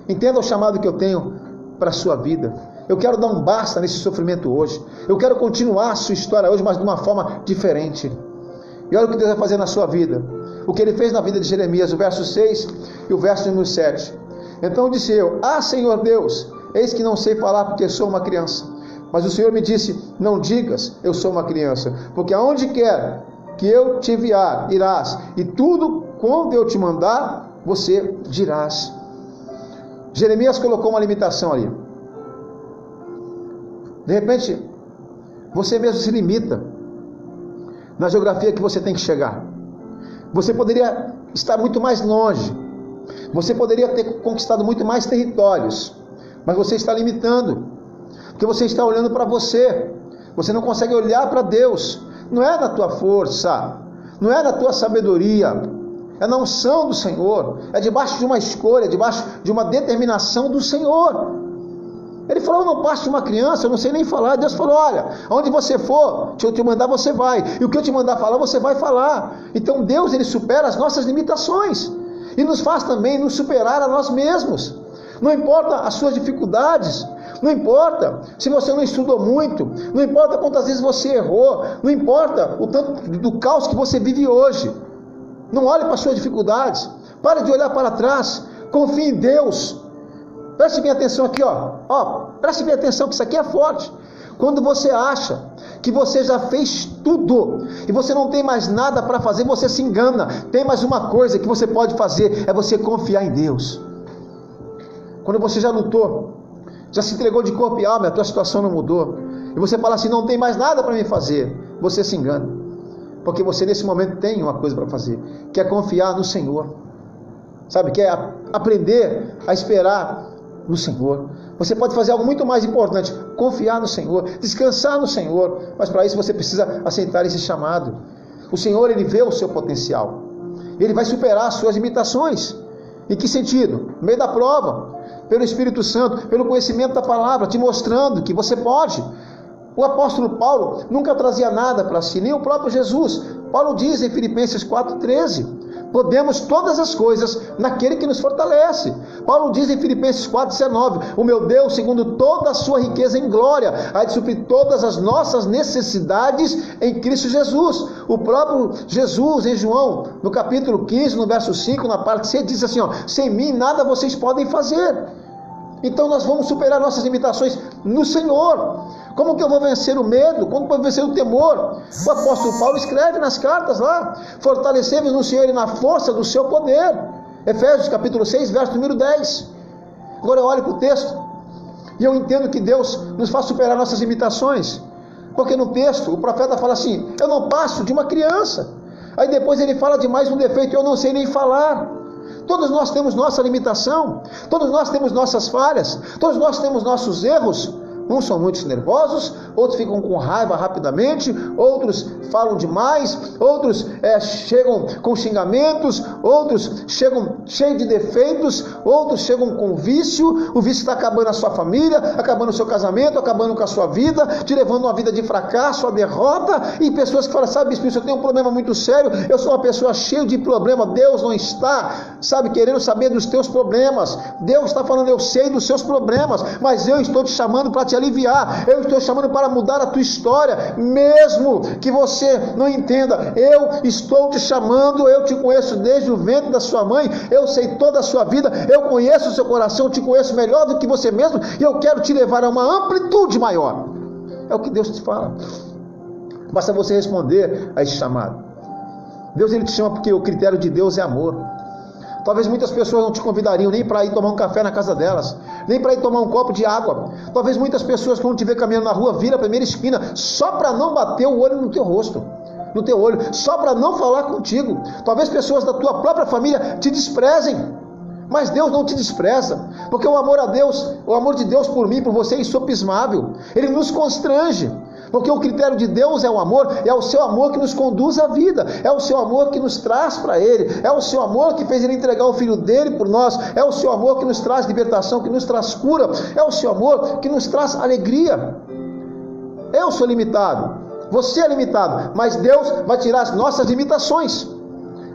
Entenda o chamado que eu tenho para a sua vida. Eu quero dar um basta nesse sofrimento hoje. Eu quero continuar a sua história hoje, mas de uma forma diferente. E olha o que Deus vai fazer na sua vida. O que Ele fez na vida de Jeremias, o verso 6 e o verso número 7. Então disse eu: Senhor Deus, eis que não sei falar porque sou uma criança. Mas o Senhor me disse: não digas, eu sou uma criança, porque aonde quer que eu te enviar, irás, e tudo quanto eu te mandar, você dirás. Jeremias colocou uma limitação ali. De repente, você mesmo se limita. na geografia que você tem que chegar. Você poderia estar muito mais longe. Você poderia ter conquistado muito mais territórios. Mas você está limitando. Porque você está olhando para você. Você não consegue olhar para Deus. Não é na tua força. Não é na tua sabedoria. É na unção do Senhor. É debaixo de uma escolha, debaixo de uma determinação do Senhor. Ele falou: eu não passo de uma criança, eu não sei nem falar. Deus falou: olha, aonde você for, se eu te mandar, você vai. E o que eu te mandar falar, você vai falar. Então Deus, Ele supera as nossas limitações. E nos faz também nos superar a nós mesmos. Não importa as suas dificuldades. Não importa se você não estudou muito. Não importa quantas vezes você errou. Não importa o tanto do caos que você vive hoje. Não olhe para as suas dificuldades. Pare de olhar para trás. Confie em Deus. Preste bem atenção aqui, preste bem atenção que isso aqui é forte. Quando você acha que você já fez tudo e você não tem mais nada para fazer, você se engana. Tem mais uma coisa que você pode fazer, é você confiar em Deus. Quando você já lutou, já se entregou de corpo e alma, a tua situação não mudou, e você fala assim: não tem mais nada para me fazer, você se engana. Porque você nesse momento tem uma coisa para fazer, que é confiar no Senhor. Sabe, que é aprender a esperar no Senhor. Você pode fazer algo muito mais importante: confiar no Senhor, descansar no Senhor. Mas para isso você precisa aceitar esse chamado. O Senhor, Ele vê o seu potencial. Ele vai superar as suas limitações. Em que sentido? No meio da prova, pelo Espírito Santo, pelo conhecimento da palavra, te mostrando que você pode. O apóstolo Paulo nunca trazia nada para si, nem o próprio Jesus. Paulo diz em Filipenses 4,13: podemos todas as coisas naquele que nos fortalece. Paulo diz em Filipenses 4,19: o meu Deus, segundo toda a sua riqueza em glória, há de suprir todas as nossas necessidades em Cristo Jesus. O próprio Jesus, em João, no capítulo 15, no verso 5, na parte C, diz assim: sem mim nada vocês podem fazer. Então nós vamos superar nossas limitações no Senhor. Como que eu vou vencer o medo? Como que eu vou vencer o temor? O apóstolo Paulo escreve nas cartas lá: fortalecemos no Senhor e na força do seu poder. Efésios capítulo 6, verso número 10. Agora eu olho para o texto e eu entendo que Deus nos faz superar nossas limitações. Porque no texto o profeta fala assim: eu não passo de uma criança. Aí depois ele fala de mais um defeito: eu não sei nem falar. Todos nós temos nossa limitação, todos nós temos nossas falhas, todos nós temos nossos erros. Uns são muito nervosos, outros ficam com raiva rapidamente, outros falam demais, outros chegam com xingamentos, outros chegam cheios de defeitos, outros chegam com vício. O vício está acabando a sua família, acabando o seu casamento, acabando com a sua vida, te levando a uma vida de fracasso, a derrota. E pessoas que falam: sabe, Espírito, eu tenho um problema muito sério, eu sou uma pessoa cheia de problema. Deus não está, querendo saber dos teus problemas. Deus está falando: eu sei dos seus problemas, mas eu estou te chamando para te aliviar. Eu estou chamando para mudar a tua história, mesmo que você não entenda. Eu estou te chamando. Eu te conheço desde o ventre da sua mãe, eu sei toda a sua vida, eu conheço o seu coração, eu te conheço melhor do que você mesmo, e eu quero te levar a uma amplitude maior. É o que Deus te fala. Basta você responder a esse chamado. Deus, Ele te chama porque o critério de Deus é amor. Talvez muitas pessoas não te convidariam nem para ir tomar um café na casa delas, nem para ir tomar um copo de água. Talvez muitas pessoas, quando te ver caminhando na rua, vira a primeira esquina só para não bater o olho no teu rosto, no teu olho, só para não falar contigo. Talvez pessoas da tua própria família te desprezem, mas Deus não te despreza, porque o amor a Deus, o amor de Deus por mim, por você, é insopismável. Ele nos constrange. Porque o critério de Deus é o amor, é o seu amor que nos conduz à vida, é o seu amor que nos traz para Ele, é o seu amor que fez Ele entregar o Filho dele por nós, é o seu amor que nos traz libertação, que nos traz cura, é o seu amor que nos traz alegria. Eu sou limitado, você é limitado, mas Deus vai tirar as nossas limitações.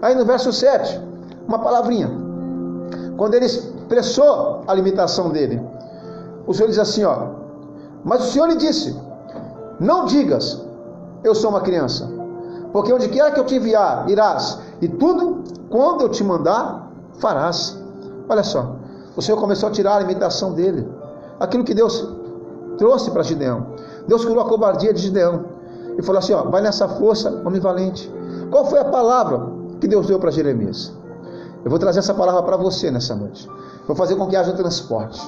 Aí no verso 7, uma palavrinha, quando Ele expressou a limitação dele, o Senhor diz assim, mas o Senhor lhe disse: não digas, eu sou uma criança, porque onde quer que eu te enviar, irás, e tudo quando eu te mandar, farás. Olha só, o Senhor começou a tirar a limitação dele, aquilo que Deus trouxe para Gideão. Deus curou a cobardia de Gideão e falou assim: vai nessa força, homem valente. Qual foi a palavra que Deus deu para Jeremias? Eu vou trazer essa palavra para você nessa noite. Vou fazer com que haja transporte.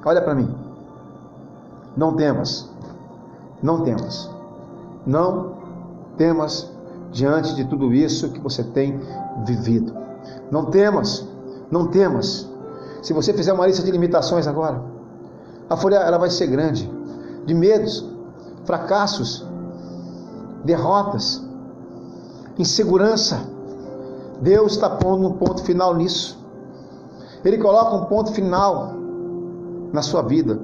Olha para mim. Não temas. Não temas. Não temas diante de tudo isso que você tem vivido. Não temas, não temas. Se você fizer uma lista de limitações agora, a folha ela vai ser grande, de medos, fracassos, derrotas, insegurança. Deus está pondo um ponto final nisso. Ele coloca um ponto final na sua vida.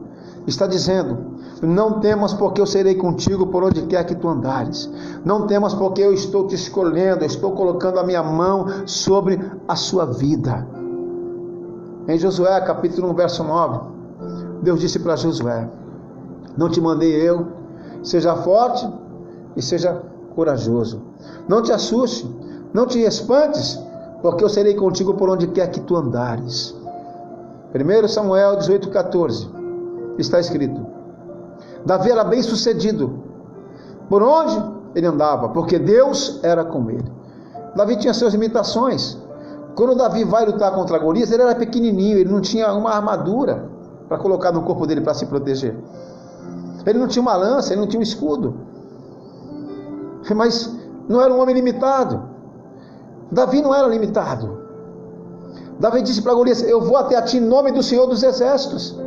Está dizendo: não temas, porque eu serei contigo por onde quer que tu andares. Não temas, porque eu estou te escolhendo, eu estou colocando a minha mão sobre a sua vida. Em Josué capítulo 1, verso 9, Deus disse para Josué: não te mandei eu? Seja forte e seja corajoso. Não te assuste, não te espantes, porque eu serei contigo por onde quer que tu andares. 1 Samuel 18,14 está escrito: Davi era bem sucedido por onde ele andava, porque Deus era com ele. Davi tinha suas limitações. Quando Davi vai lutar contra Golias, ele era pequenininho, ele não tinha uma armadura para colocar no corpo dele para se proteger. Ele não tinha uma lança, ele não tinha um escudo. Mas não era um homem limitado. Davi não era limitado. Davi disse para Golias: eu vou até a ti em nome do Senhor dos Exércitos.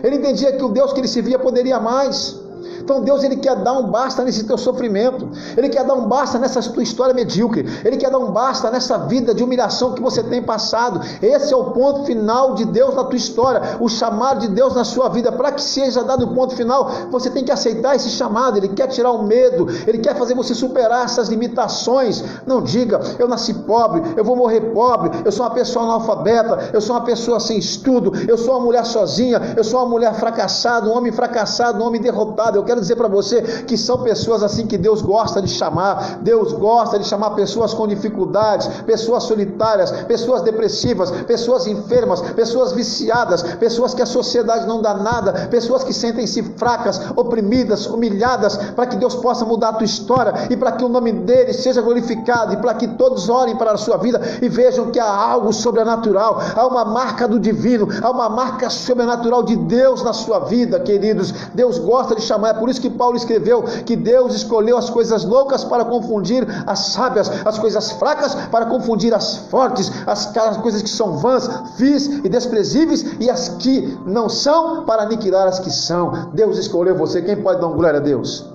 Ele entendia que o Deus que ele servia poderia mais. Então Deus, ele quer dar um basta nesse teu sofrimento. Ele quer dar um basta nessa tua história medíocre. Ele quer dar um basta nessa vida de humilhação que você tem passado. Esse é o ponto final de Deus na tua história, o chamado de Deus na sua vida. Para que seja dado o ponto final, você tem que aceitar esse chamado. Ele quer tirar o medo, ele quer fazer você superar essas limitações. Não diga: eu nasci pobre, eu vou morrer pobre, eu sou uma pessoa analfabeta, eu sou uma pessoa sem estudo, eu sou uma mulher sozinha, eu sou uma mulher fracassada, um homem fracassado, um homem derrotado. Eu quero dizer para você que são pessoas assim que Deus gosta de chamar. Deus gosta de chamar pessoas com dificuldades, pessoas solitárias, pessoas depressivas, pessoas enfermas, pessoas viciadas, pessoas que a sociedade não dá nada, pessoas que sentem-se fracas, oprimidas, humilhadas, para que Deus possa mudar a tua história e para que o nome dele seja glorificado e para que todos olhem para a sua vida e vejam que há algo sobrenatural, há uma marca do divino, há uma marca sobrenatural de Deus na sua vida, queridos. Deus gosta de chamar. É por isso que Paulo escreveu que Deus escolheu as coisas loucas para confundir as sábias, as coisas fracas para confundir as fortes, as coisas que são vãs, vis e desprezíveis, e as que não são para aniquilar as que são. Deus escolheu você. Quem pode dar glória a Deus?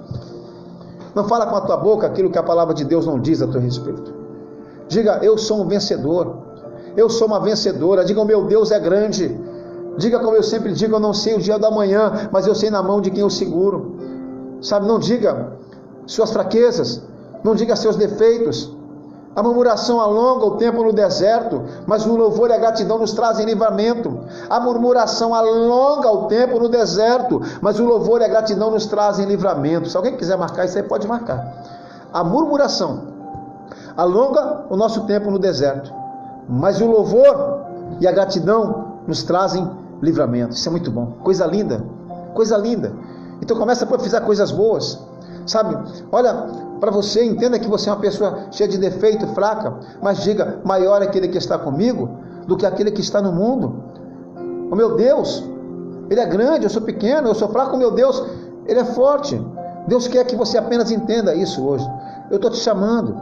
Não fala com a tua boca aquilo que a palavra de Deus não diz a teu respeito. Diga: eu sou um vencedor, eu sou uma vencedora. Diga: o meu Deus é grande. Diga como eu sempre digo: eu não sei o dia da manhã, mas eu sei na mão de quem eu seguro. Sabe, não diga suas fraquezas, não diga seus defeitos. A murmuração alonga o tempo no deserto, mas o louvor e a gratidão nos trazem livramento. A murmuração alonga o tempo no deserto, mas o louvor e a gratidão nos trazem livramento. Se alguém quiser marcar isso aí, pode marcar. A murmuração alonga o nosso tempo no deserto, mas o louvor e a gratidão nos trazem livramento. Isso é muito bom, coisa linda, coisa linda. Então começa a profetizar coisas boas, sabe? Olha para você, entenda que você é uma pessoa cheia de defeito, fraca, mas diga: maior é aquele que está comigo do que aquele que está no mundo. O meu Deus, ele é grande, eu sou pequeno, eu sou fraco. O meu Deus, ele é forte. Deus quer que você apenas entenda isso hoje. Eu estou te chamando,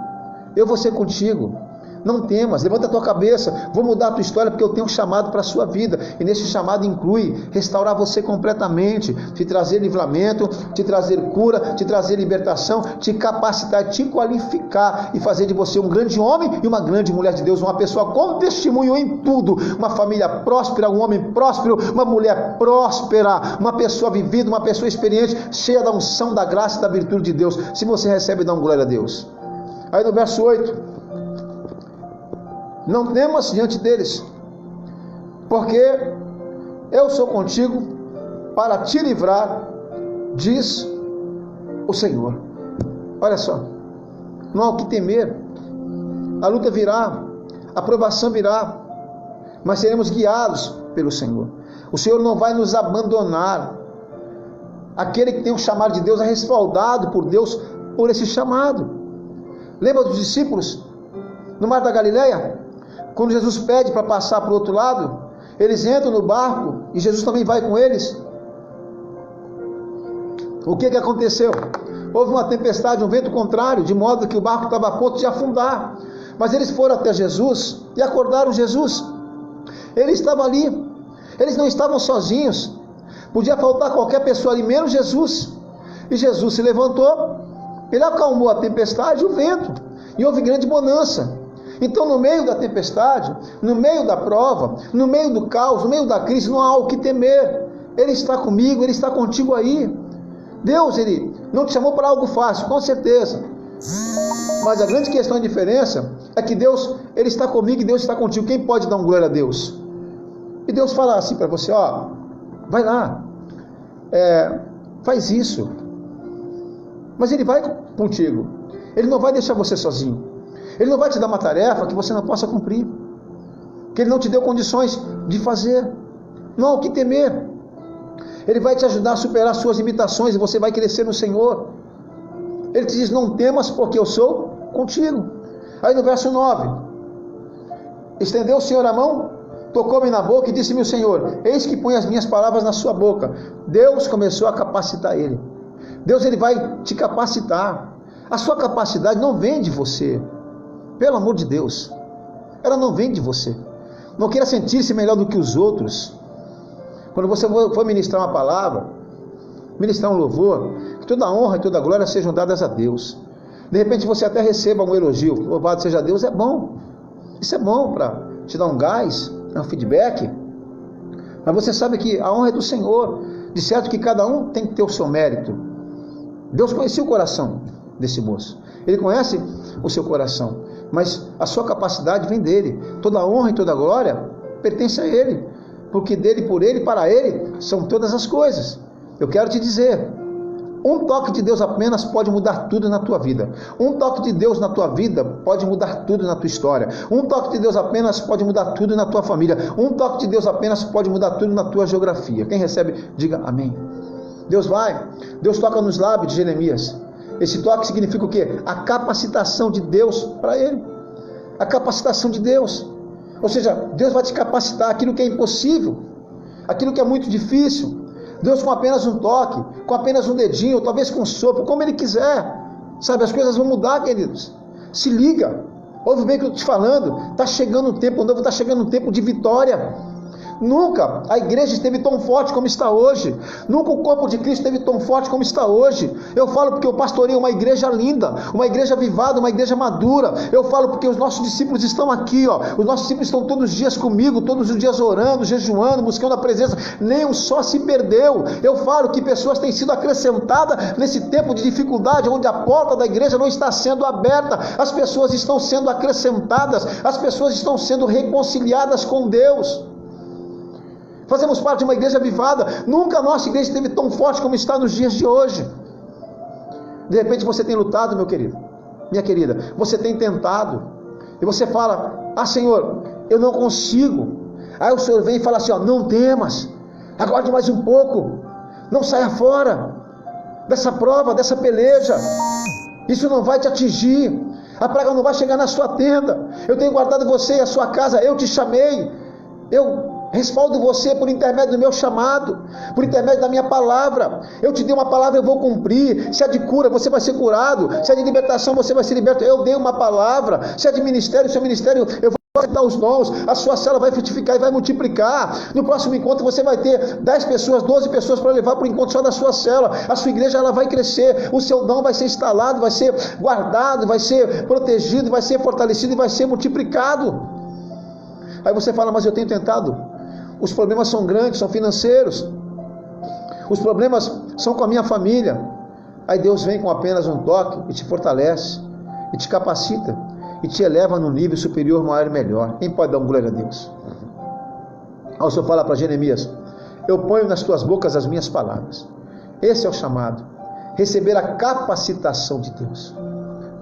eu vou ser contigo. Não temas, levanta a tua cabeça, vou mudar a tua história, porque eu tenho um chamado para a sua vida, e nesse chamado inclui restaurar você completamente, te trazer livramento, te trazer cura, te trazer libertação, te capacitar, te qualificar e fazer de você um grande homem e uma grande mulher de Deus, uma pessoa com testemunho em tudo, uma família próspera, um homem próspero, uma mulher próspera, uma pessoa vivida, uma pessoa experiente, cheia da unção, da graça e da virtude de Deus. Se você recebe, dá uma glória a Deus. Aí no verso 8: não temas diante deles, porque eu sou contigo para te livrar, diz o Senhor. Olha só, não há o que temer. A luta virá, a provação virá, mas seremos guiados pelo Senhor. O Senhor não vai nos abandonar. Aquele que tem um chamado de Deus é respaldado por Deus por esse chamado. Lembra dos discípulos no Mar da Galileia? Quando Jesus pede para passar para o outro lado, eles entram no barco e Jesus também vai com eles. O que aconteceu? Houve uma tempestade, um vento contrário, de modo que o barco estava a ponto de afundar. Mas eles foram até Jesus e acordaram Jesus. Ele estava ali. Eles não estavam sozinhos. Podia faltar qualquer pessoa ali, menos Jesus. E Jesus se levantou, ele acalmou a tempestade e o vento, e houve grande bonança. Então, no meio da tempestade, no meio da prova, no meio do caos, no meio da crise, não há o que temer. Ele está comigo, Ele está contigo aí. Deus, Ele não te chamou para algo fácil, com certeza. Mas a grande questão e diferença é que Deus, Ele está comigo e Deus está contigo. Quem pode dar um glória a Deus? E Deus fala assim para você, ó, vai lá, faz isso. Mas Ele vai contigo. Ele não vai deixar você sozinho. Ele não vai te dar uma tarefa que você não possa cumprir, que Ele não te deu condições de fazer. Não há o que temer. Ele vai te ajudar a superar suas limitações e você vai crescer no Senhor. Ele te diz, não temas porque eu sou contigo. Aí no verso 9, estendeu o Senhor a mão, tocou-me na boca e disse-me o Senhor, eis que põe as minhas palavras na sua boca. Deus começou a capacitar ele. Deus, Ele vai te capacitar. A sua capacidade não vem de você, pelo amor de Deus, ela não vem de você. Não queira sentir-se melhor do que os outros. Quando você for ministrar uma palavra, ministrar um louvor, que toda a honra e toda a glória sejam dadas a Deus. De repente você até receba um elogio, louvado seja Deus, é bom. Isso é bom para te dar um gás, um feedback. Mas você sabe que a honra é do Senhor. De certo que cada um tem que ter o seu mérito. Deus conhecia o coração desse moço. Ele conhece o seu coração. Mas a sua capacidade vem dele. Toda a honra e toda a glória pertence a Ele. Porque dele, por Ele, para Ele, são todas as coisas. Eu quero te dizer, um toque de Deus apenas pode mudar tudo na tua vida. Um toque de Deus na tua vida pode mudar tudo na tua história. Um toque de Deus apenas pode mudar tudo na tua família. Um toque de Deus apenas pode mudar tudo na tua geografia. Quem recebe, diga amém. Deus toca nos lábios de Jeremias. Esse toque significa o quê? A capacitação de Deus para ele. A capacitação de Deus. Ou seja, Deus vai te capacitar aquilo que é impossível, aquilo que é muito difícil. Deus com apenas um toque, com apenas um dedinho, ou talvez com um sopro, como Ele quiser. Sabe, as coisas vão mudar, queridos. Se liga. Ouve bem o que eu estou te falando. Está chegando um tempo novo, está chegando um tempo de vitória. Nunca a igreja esteve tão forte como está hoje. Nunca o corpo de Cristo esteve tão forte como está hoje. Eu falo porque eu pastorei uma igreja linda, uma igreja avivada, uma igreja madura. Eu falo porque os nossos discípulos estão aqui, ó. Os nossos discípulos estão todos os dias comigo, todos os dias orando, jejuando, buscando a presença. Nem um só se perdeu. Eu falo que pessoas têm sido acrescentadas nesse tempo de dificuldade, onde a porta da igreja não está sendo aberta. As pessoas estão sendo acrescentadas, as pessoas estão sendo reconciliadas com Deus. Fazemos parte de uma igreja avivada. Nunca a nossa igreja esteve tão forte como está nos dias de hoje. De repente você tem lutado, meu querido, minha querida, você tem tentado, e você fala, Senhor, eu não consigo. Aí o Senhor vem e fala assim, não temas, aguarde mais um pouco, não saia fora dessa prova, dessa peleja, isso não vai te atingir, a praga não vai chegar na sua tenda, eu tenho guardado você e a sua casa, eu te chamei, eu respaldo você por intermédio do meu chamado, por intermédio da minha palavra. Eu te dei uma palavra, eu vou cumprir. Se é de cura, você vai ser curado. Se é de libertação, você vai ser liberto. Eu dei uma palavra. Se é de ministério, seu ministério, eu vou dar os dons. A sua célula vai frutificar e vai multiplicar. No próximo encontro você vai ter 10 pessoas, 12 pessoas para levar para o encontro só da sua célula. A sua igreja ela vai crescer. O seu dom vai ser instalado, vai ser guardado, vai ser protegido, vai ser fortalecido e vai ser multiplicado. Aí você fala, mas eu tenho tentado. Os problemas são grandes, são financeiros. Os problemas são com a minha família. Aí Deus vem com apenas um toque e te fortalece, e te capacita, e te eleva num nível superior, maior e melhor. Quem pode dar um glória a Deus? Aí o Senhor fala para Jeremias, eu ponho nas tuas bocas as minhas palavras. Esse é o chamado. Receber a capacitação de Deus.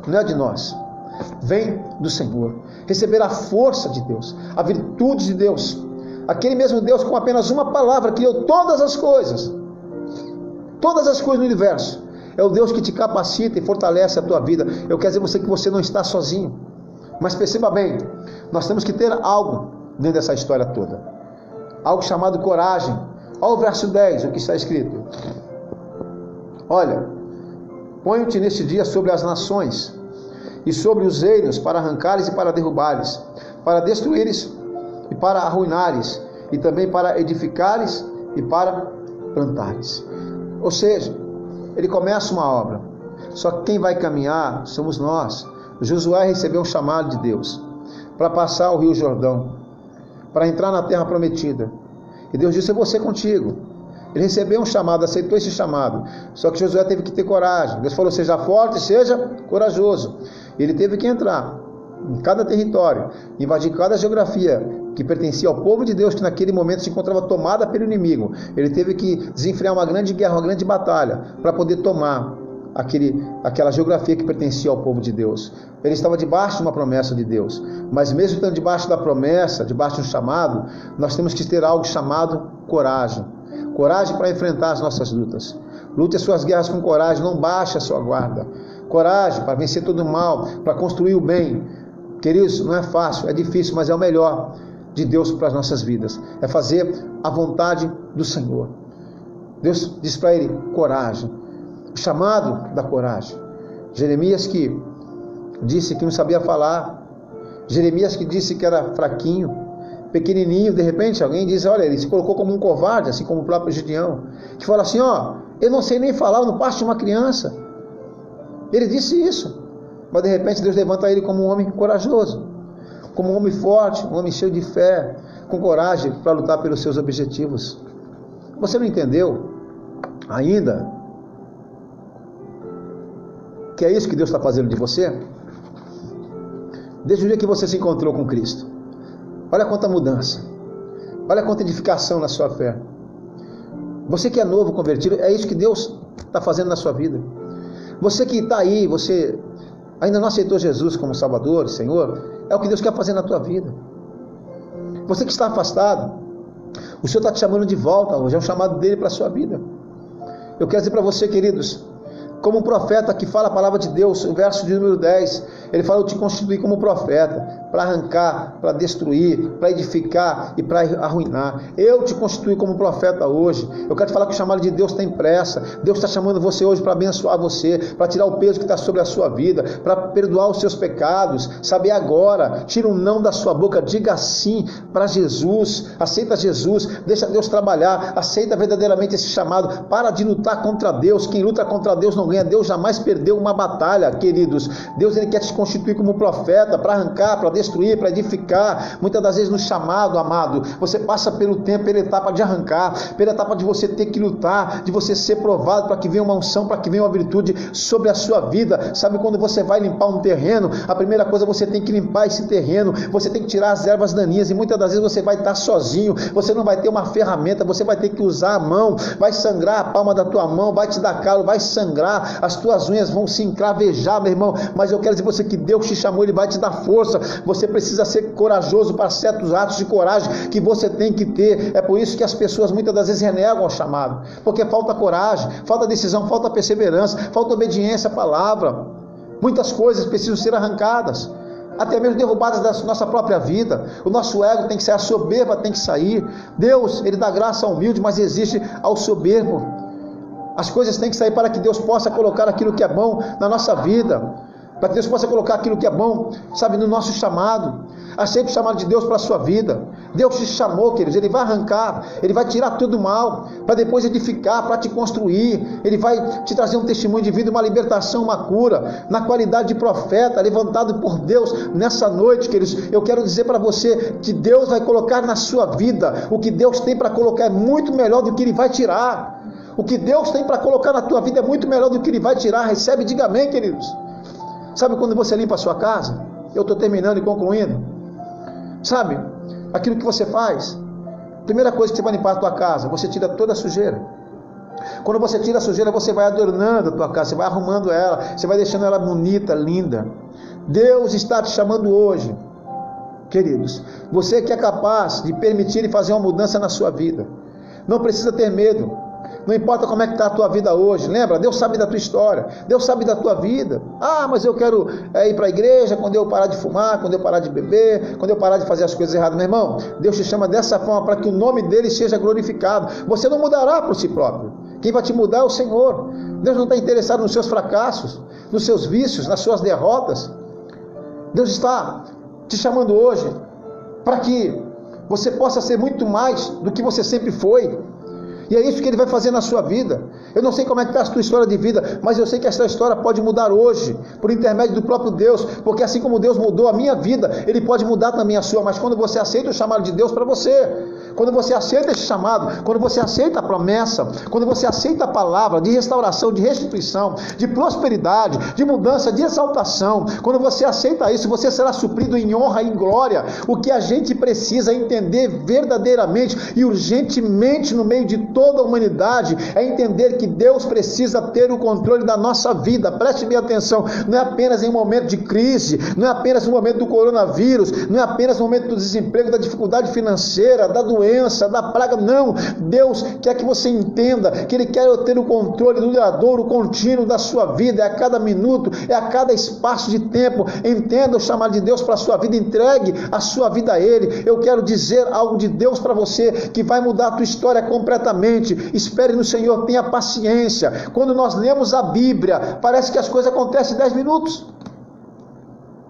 Não é de nós. Vem do Senhor. Receber a força de Deus, a virtude de Deus. Aquele mesmo Deus com apenas uma palavra criou todas as coisas no universo. É o Deus que te capacita e fortalece a tua vida. Eu quero dizer a você que você não está sozinho. Mas perceba bem, nós temos que ter algo dentro dessa história toda. Algo chamado coragem. Olha o verso 10, o que está escrito. Olha, ponho-te neste dia sobre as nações e sobre os reinos, para arrancares e para derrubares, para destruíres e para arruinares, e também para edificares e para plantares. Ou seja, ele começa uma obra, só que quem vai caminhar somos nós. Josué recebeu um chamado de Deus para passar o Rio Jordão, para entrar na terra prometida, e Deus disse: é você contigo. Ele recebeu um chamado, aceitou esse chamado, só que Josué teve que ter coragem. Deus falou: seja forte, seja corajoso. Ele teve que entrar em cada território, invadir cada geografia que pertencia ao povo de Deus, que naquele momento se encontrava tomada pelo inimigo. Ele teve que desenfrear uma grande guerra, uma grande batalha, para poder tomar aquela geografia que pertencia ao povo de Deus. Ele estava debaixo de uma promessa de Deus, mas mesmo estando debaixo da promessa, debaixo de um chamado, nós temos que ter algo chamado coragem. Coragem para enfrentar as nossas lutas. Lute as suas guerras com coragem, não baixe a sua guarda. Coragem para vencer todo o mal, para construir o bem. Queridos, não é fácil, é difícil, mas é o melhor de Deus para as nossas vidas. É fazer a vontade do Senhor. Deus diz para ele: coragem. O chamado da coragem. Jeremias, que disse que não sabia falar. Jeremias, que disse que era fraquinho, pequenininho. De repente alguém diz: olha, ele se colocou como um covarde, assim como o próprio Gideão, que fala assim: ó, eu não sei nem falar, eu não passo de uma criança. Ele disse isso, mas de repente Deus levanta ele como um homem corajoso, como um homem forte, um homem cheio de fé, com coragem para lutar pelos seus objetivos. Você não entendeu ainda que é isso que Deus está fazendo de você? Desde o dia que você se encontrou com Cristo, olha quanta mudança, olha quanta edificação na sua fé. Você que é novo, convertido, é isso que Deus está fazendo na sua vida. Você que está aí, você ainda não aceitou Jesus como Salvador, Senhor, é o que Deus quer fazer na tua vida. Você que está afastado, o Senhor está te chamando de volta hoje, é um chamado dele para a sua vida. Eu quero dizer para você, queridos, como um profeta que fala a palavra de Deus, o verso de número 10, ele fala: eu te constituí como profeta, para arrancar, para destruir, para edificar e para arruinar. Eu te constituí como profeta hoje. Eu quero te falar que o chamado de Deus tem pressa. Deus está chamando você hoje para abençoar você, para tirar o peso que está sobre a sua vida, para perdoar os seus pecados. Saber agora, tira um não da sua boca, diga sim para Jesus, aceita Jesus, deixa Deus trabalhar, aceita verdadeiramente esse chamado. Para de lutar contra Deus. Quem luta contra Deus não ganha. Deus jamais perdeu uma batalha, queridos. Deus, ele quer te constituir como profeta, para arrancar, para destruir, para edificar. Muitas das vezes no chamado, amado, você passa pelo tempo, pela etapa de arrancar, pela etapa de você ter que lutar, de você ser provado, para que venha uma unção, para que venha uma virtude sobre a sua vida. Sabe quando você vai limpar um terreno, a primeira coisa, você tem que limpar esse terreno, você tem que tirar as ervas daninhas, e muitas das vezes você vai estar sozinho, você não vai ter uma ferramenta, você vai ter que usar a mão, vai sangrar a palma da tua mão, vai te dar calo, vai sangrar, as tuas unhas vão se encravejar, meu irmão, mas eu quero dizer você que Deus te chamou, ele vai te dar força. Você precisa ser corajoso para certos atos de coragem que você tem que ter. É por isso que as pessoas muitas das vezes renegam o chamado, porque falta coragem, falta decisão, falta perseverança, falta obediência à palavra. Muitas coisas precisam ser arrancadas, até mesmo derrubadas da nossa própria vida. O nosso ego tem que sair, a soberba tem que sair. Deus, ele dá graça ao humilde, mas existe ao soberbo. As coisas têm que sair para que Deus possa colocar aquilo que é bom na nossa vida, para que Deus possa colocar aquilo que é bom, sabe, no nosso chamado. Aceite o chamado de Deus para a sua vida. Deus te chamou, queridos, ele vai arrancar, ele vai tirar tudo o mal, para depois edificar, para te construir. Ele vai te trazer um testemunho de vida, uma libertação, uma cura, na qualidade de profeta, levantado por Deus nessa noite, queridos. Eu quero dizer para você que Deus vai colocar na sua vida, o que Deus tem para colocar é muito melhor do que ele vai tirar. O que Deus tem para colocar na tua vida é muito melhor do que ele vai tirar. Recebe, diga amém, queridos. Sabe quando você limpa a sua casa? Eu estou terminando e concluindo. Sabe, aquilo que você faz, primeira coisa que você vai limpar a tua casa, você tira toda a sujeira. Quando você tira a sujeira, você vai adornando a tua casa, você vai arrumando ela, você vai deixando ela bonita, linda. Deus está te chamando hoje, queridos. Você que é capaz de permitir e fazer uma mudança na sua vida, não precisa ter medo. Não importa como é que está a tua vida hoje, lembra? Deus sabe da tua história, Deus sabe da tua vida. Ah, mas eu quero ir para a igreja quando eu parar de fumar, quando eu parar de beber, quando eu parar de fazer as coisas erradas. Meu irmão, Deus te chama dessa forma para que o nome dele seja glorificado. Você não mudará por si próprio. Quem vai te mudar é o Senhor. Deus não está interessado nos seus fracassos, nos seus vícios, nas suas derrotas. Deus está te chamando hoje para que você possa ser muito mais do que você sempre foi. E é isso que Ele vai fazer na sua vida. Eu não sei como é que está a sua história de vida, mas eu sei que essa história pode mudar hoje, por intermédio do próprio Deus, porque assim como Deus mudou a minha vida, Ele pode mudar também a sua. Mas quando você aceita o chamado de Deus para você, quando você aceita esse chamado, quando você aceita a promessa, quando você aceita a palavra de restauração, de restituição, de prosperidade, de mudança, de exaltação, quando você aceita isso, você será suprido em honra e em glória. O que a gente precisa entender verdadeiramente e urgentemente no meio de toda a humanidade é entender que Deus precisa ter o controle da nossa vida. Preste bem atenção, não é apenas em um momento de crise, não é apenas no momento do coronavírus, não é apenas no momento do desemprego, da dificuldade financeira, da doença, da praga, não. Deus quer que você entenda que Ele quer ter o controle duradouro, contínuo da sua vida, é a cada minuto, é a cada espaço de tempo. Entenda o chamado de Deus para a sua vida, entregue a sua vida a Ele. Eu quero dizer algo de Deus para você que vai mudar a tua história completamente. Espere no Senhor, tenha paciência. Quando nós lemos a Bíblia, parece que as coisas acontecem em 10 minutos.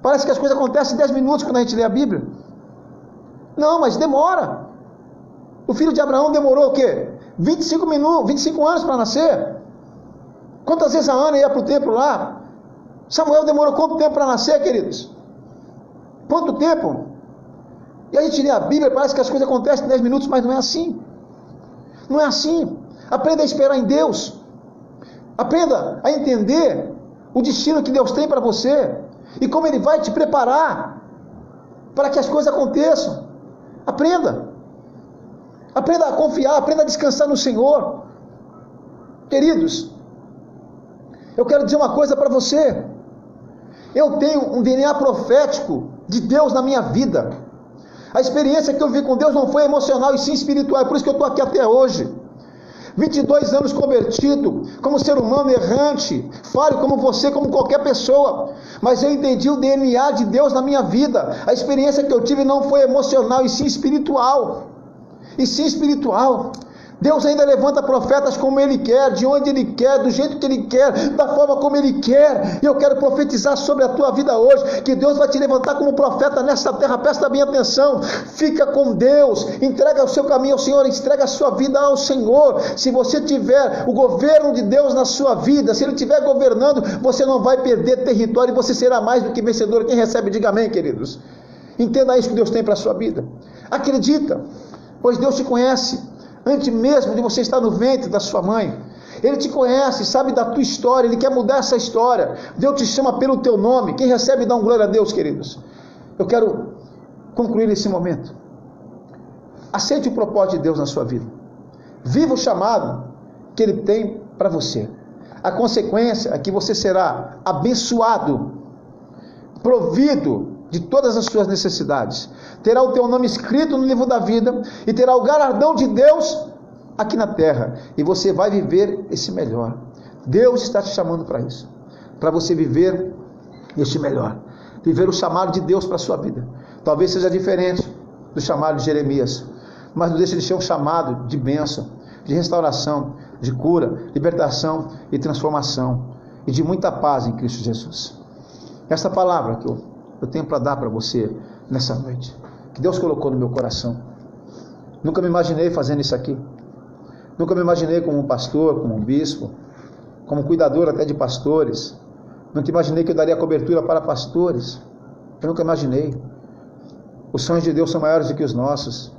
Parece que as coisas acontecem em 10 minutos quando a gente lê a Bíblia. Não, mas demora. O filho de Abraão demorou o quê? 25 anos para nascer. Quantas vezes a Ana ia para o templo lá? Samuel demorou quanto tempo para nascer, queridos? Quanto tempo? E a gente lê a Bíblia, parece que as coisas acontecem em 10 minutos, mas não é assim. Não é assim. Aprenda a esperar em Deus. Aprenda a entender o destino que Deus tem para você e como Ele vai te preparar para que as coisas aconteçam. Aprenda. Aprenda a confiar, aprenda a descansar no Senhor. Queridos, eu quero dizer uma coisa para você. Eu tenho um DNA profético de Deus na minha vida. A experiência que eu vi com Deus não foi emocional e sim espiritual. É por isso que eu estou aqui até hoje. 22 anos convertido, como ser humano errante, falho como você, como qualquer pessoa. Mas eu entendi o DNA de Deus na minha vida. A experiência que eu tive não foi emocional e sim espiritual. E sim espiritual. Deus ainda levanta profetas como Ele quer, de onde Ele quer, do jeito que Ele quer, da forma como Ele quer. E eu quero profetizar sobre a tua vida hoje, que Deus vai te levantar como profeta nessa terra. Presta bem atenção, fica com Deus, entrega o seu caminho ao Senhor, entrega a sua vida ao Senhor. Se você tiver o governo de Deus na sua vida, se Ele estiver governando, você não vai perder território e você será mais do que vencedor. Quem recebe, diga amém, queridos. Entenda isso que Deus tem para a sua vida. Acredita, pois Deus te conhece. Antes mesmo de você estar no ventre da sua mãe, Ele te conhece, sabe da tua história, Ele quer mudar essa história. Deus te chama pelo teu nome. Quem recebe, dá um glória a Deus, queridos. Eu quero concluir esse momento. Aceite o propósito de Deus na sua vida. Viva o chamado que Ele tem para você. A consequência é que você será abençoado, provido de todas as suas necessidades, terá o teu nome escrito no livro da vida e terá o galardão de Deus aqui na terra, e você vai viver esse melhor. Deus está te chamando para isso, para você viver este melhor, viver o chamado de Deus para a sua vida. Talvez seja diferente do chamado de Jeremias, mas não deixa de ser um chamado de bênção, de restauração, de cura, libertação e transformação, e de muita paz em Cristo Jesus. Essa palavra que eu tenho para dar para você nessa noite, que Deus colocou no meu coração. Nunca me imaginei fazendo isso aqui. Nunca me imaginei como um pastor, como um bispo, como cuidador até de pastores. Nunca imaginei que eu daria cobertura para pastores. Eu nunca imaginei. Os sonhos de Deus são maiores do que os nossos.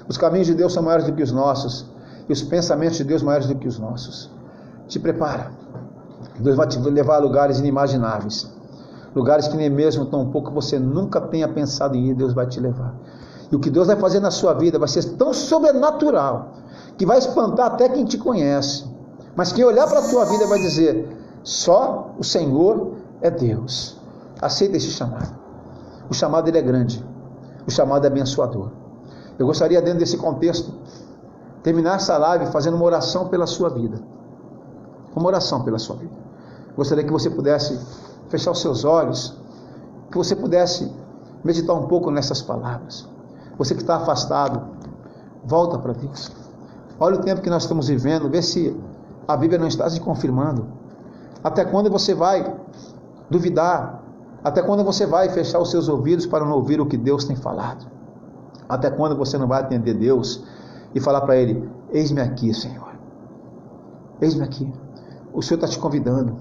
Os caminhos de Deus são maiores do que os nossos. E os pensamentos de Deus maiores do que os nossos. Te prepara. Deus vai te levar a lugares inimagináveis. Lugares que nem mesmo tão pouco você nunca tenha pensado em ir, Deus vai te levar. E o que Deus vai fazer na sua vida vai ser tão sobrenatural, que vai espantar até quem te conhece. Mas quem olhar para a tua vida vai dizer, só o Senhor é Deus. Aceita esse chamado. O chamado ele é grande. O chamado é abençoador. Eu gostaria, dentro desse contexto, terminar essa live fazendo uma oração pela sua vida. Uma oração pela sua vida. Gostaria que você pudesse fechar os seus olhos, que você pudesse meditar um pouco nessas palavras. Você que está afastado, volta para Deus. Olha o tempo que nós estamos vivendo, vê se a Bíblia não está se confirmando? Até quando você vai duvidar? Até quando você vai fechar os seus ouvidos para não ouvir o que Deus tem falado? Até quando você não vai atender Deus e falar para Ele: eis-me aqui, Senhor, eis-me aqui. O Senhor está te convidando.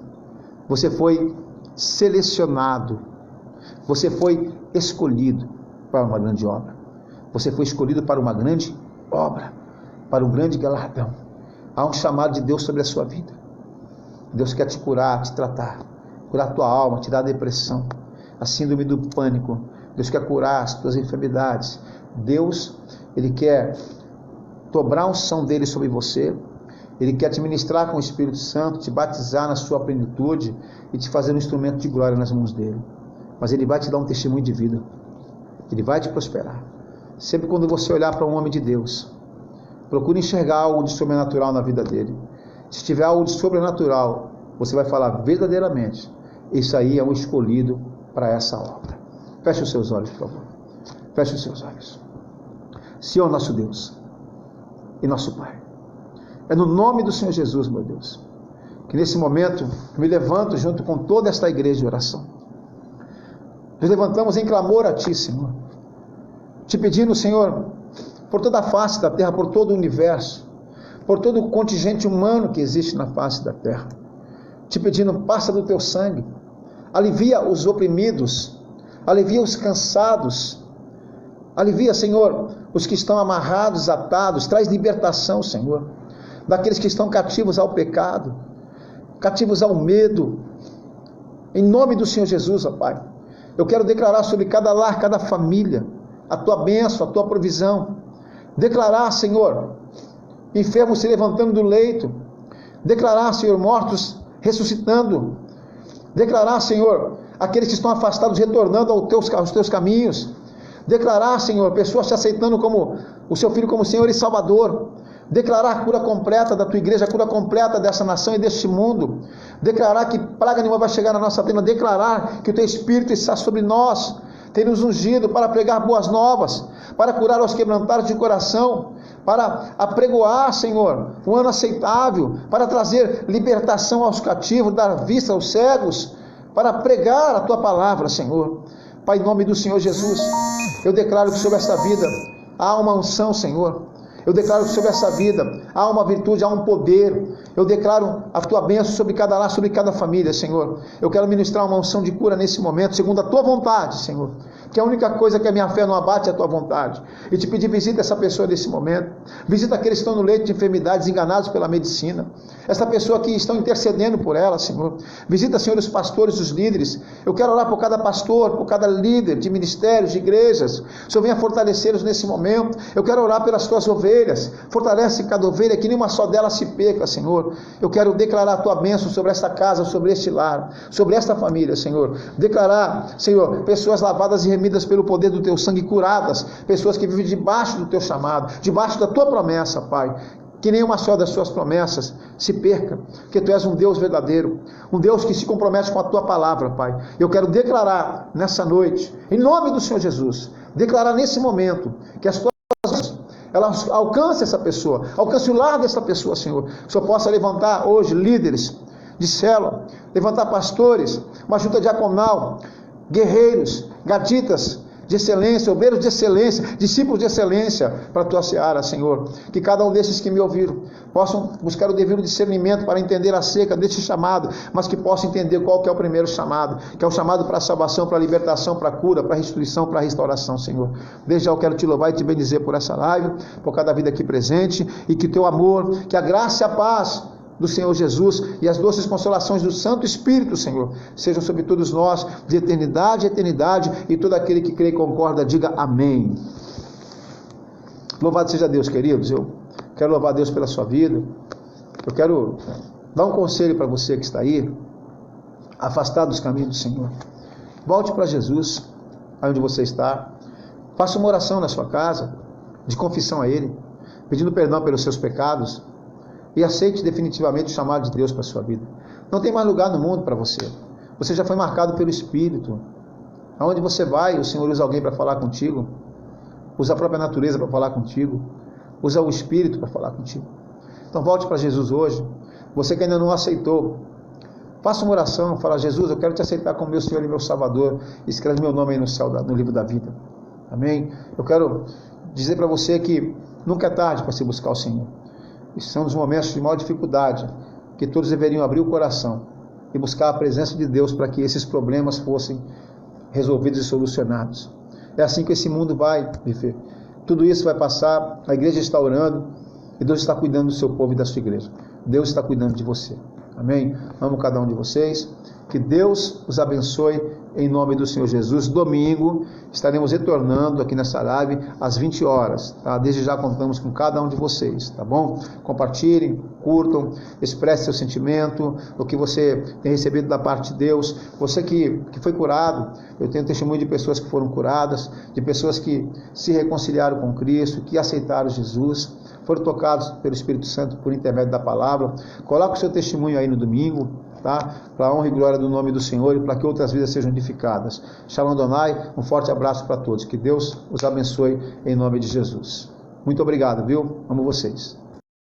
Você foi selecionado, você foi escolhido para uma grande obra. Você foi escolhido para uma grande obra, para um grande galardão. Há um chamado de Deus sobre a sua vida. Deus quer te curar, te tratar, curar a tua alma, tirar a depressão, a síndrome do pânico. Deus quer curar as tuas enfermidades. Deus, Ele quer dobrar a unção dEle sobre você. Ele quer te ministrar com o Espírito Santo, te batizar na sua plenitude e te fazer um instrumento de glória nas mãos dEle. Mas Ele vai te dar um testemunho de vida. Ele vai te prosperar. Sempre quando você olhar para um homem de Deus, procure enxergar algo de sobrenatural na vida dele. Se tiver algo de sobrenatural, você vai falar verdadeiramente: isso aí é um escolhido para essa obra. Feche os seus olhos, por favor. Feche os seus olhos. Senhor nosso Deus e nosso Pai, é no nome do Senhor Jesus, meu Deus, que nesse momento me levanto junto com toda esta igreja de oração. Nos levantamos em clamor a Ti, Senhor, te pedindo, Senhor, por toda a face da terra, por todo o universo, por todo o contingente humano que existe na face da terra, te pedindo: passa do Teu sangue, alivia os oprimidos, alivia os cansados, alivia, Senhor, os que estão amarrados, atados, traz libertação, Senhor, daqueles que estão cativos ao pecado, cativos ao medo, em nome do Senhor Jesus, ó Pai. Eu quero declarar sobre cada lar, cada família, a Tua bênção, a Tua provisão. Declarar, Senhor, enfermos se levantando do leito. Declarar, Senhor, mortos ressuscitando. Declarar, Senhor, aqueles que estão afastados retornando aos Teus caminhos. Declarar, Senhor, pessoas te aceitando como o Seu Filho, como Senhor e Salvador. Declarar a cura completa da Tua igreja, a cura completa dessa nação e deste mundo. Declarar que praga nenhuma vai chegar na nossa tenda. Declarar que o Teu Espírito está sobre nós, tem nos ungido para pregar boas novas, para curar os quebrantados de coração, para apregoar, Senhor, um ano aceitável, para trazer libertação aos cativos, dar vista aos cegos, para pregar a Tua palavra, Senhor. Pai, em nome do Senhor Jesus, eu declaro que sobre esta vida há uma unção, Senhor. Eu declaro que sobre essa vida há uma virtude, há um poder. Eu declaro a Tua bênção sobre cada lar, sobre cada família, Senhor. Eu quero ministrar uma unção de cura nesse momento, segundo a Tua vontade, Senhor. Que a única coisa que a minha fé não abate é a Tua vontade. E te pedir, visita essa pessoa nesse momento. Visita aqueles que estão no leito de enfermidades, enganados pela medicina. Essa pessoa que estão intercedendo por ela, Senhor. Visita, Senhor, os pastores, os líderes. Eu quero orar por cada pastor, por cada líder de ministérios, de igrejas. O Senhor venha fortalecê-los nesse momento. Eu quero orar pelas Tuas ovelhas. Fortalece cada ovelha, que nenhuma só delas se perca, Senhor. Eu quero declarar a Tua bênção sobre esta casa, sobre este lar, sobre esta família, Senhor. Declarar, Senhor, pessoas lavadas e remidas pelo poder do Teu sangue, curadas, pessoas que vivem debaixo do Teu chamado, debaixo da Tua promessa, Pai. Que nenhuma só das Suas promessas se perca, que Tu és um Deus verdadeiro, um Deus que se compromete com a Tua palavra, Pai. Eu quero declarar nessa noite, em nome do Senhor Jesus, declarar nesse momento, que as Tuas ela alcance essa pessoa, alcance o lar dessa pessoa, Senhor. Que o Senhor possa levantar hoje líderes de célula, levantar pastores, uma junta diaconal, guerreiros, gaditas de excelência, obreiros de excelência, discípulos de excelência para a Tua seara, Senhor. Que cada um desses que me ouviram possam buscar o devido discernimento para entender acerca deste chamado, mas que possam entender qual que é o primeiro chamado, que é o chamado para a salvação, para a libertação, para a cura, para a restituição, para a restauração, Senhor. Desde já eu quero Te louvar e Te bendizer por essa live, por cada vida aqui presente, e que Teu amor, que a graça e a paz do Senhor Jesus e as doces consolações do Santo Espírito, Senhor, sejam sobre todos nós, de eternidade a eternidade, e todo aquele que crê e concorda, diga amém. Louvado seja Deus, queridos. Eu quero louvar a Deus pela sua vida. Eu quero dar um conselho para você que está aí, afastado dos caminhos do Senhor. Volte para Jesus, aí onde você está. Faça uma oração na sua casa, de confissão a Ele, pedindo perdão pelos seus pecados, e aceite definitivamente o chamado de Deus para a sua vida. Não tem mais lugar no mundo para você. Você já foi marcado pelo Espírito. Aonde você vai, o Senhor usa alguém para falar contigo. Usa a própria natureza para falar contigo. Usa o Espírito para falar contigo. Então volte para Jesus hoje. Você que ainda não aceitou, faça uma oração, fala: Jesus, eu quero te aceitar como meu Senhor e meu Salvador. Escreve meu nome aí no céu, no livro da vida. Amém? Eu quero dizer para você que nunca é tarde para se buscar o Senhor. Esses são os momentos de maior dificuldade, que todos deveriam abrir o coração e buscar a presença de Deus para que esses problemas fossem resolvidos e solucionados. É assim que esse mundo vai viver. Tudo isso vai passar, a igreja está orando e Deus está cuidando do seu povo e da sua igreja. Deus está cuidando de você. Amém? Amo cada um de vocês. Que Deus os abençoe em nome do Senhor Jesus. Domingo estaremos retornando aqui nessa live às 20 horas. Tá? Desde já contamos com cada um de vocês, tá bom? Compartilhem, curtam, expresse seu sentimento, o que você tem recebido da parte de Deus. Você que foi curado, eu tenho testemunho de pessoas que foram curadas, de pessoas que se reconciliaram com Cristo, que aceitaram Jesus, foram tocados pelo Espírito Santo por intermédio da palavra. Coloque o seu testemunho aí no domingo, tá? Para a honra e glória do nome do Senhor e para que outras vidas sejam edificadas. Shalom Adonai, um forte abraço para todos. Que Deus os abençoe em nome de Jesus. Muito obrigado, viu? Amo vocês.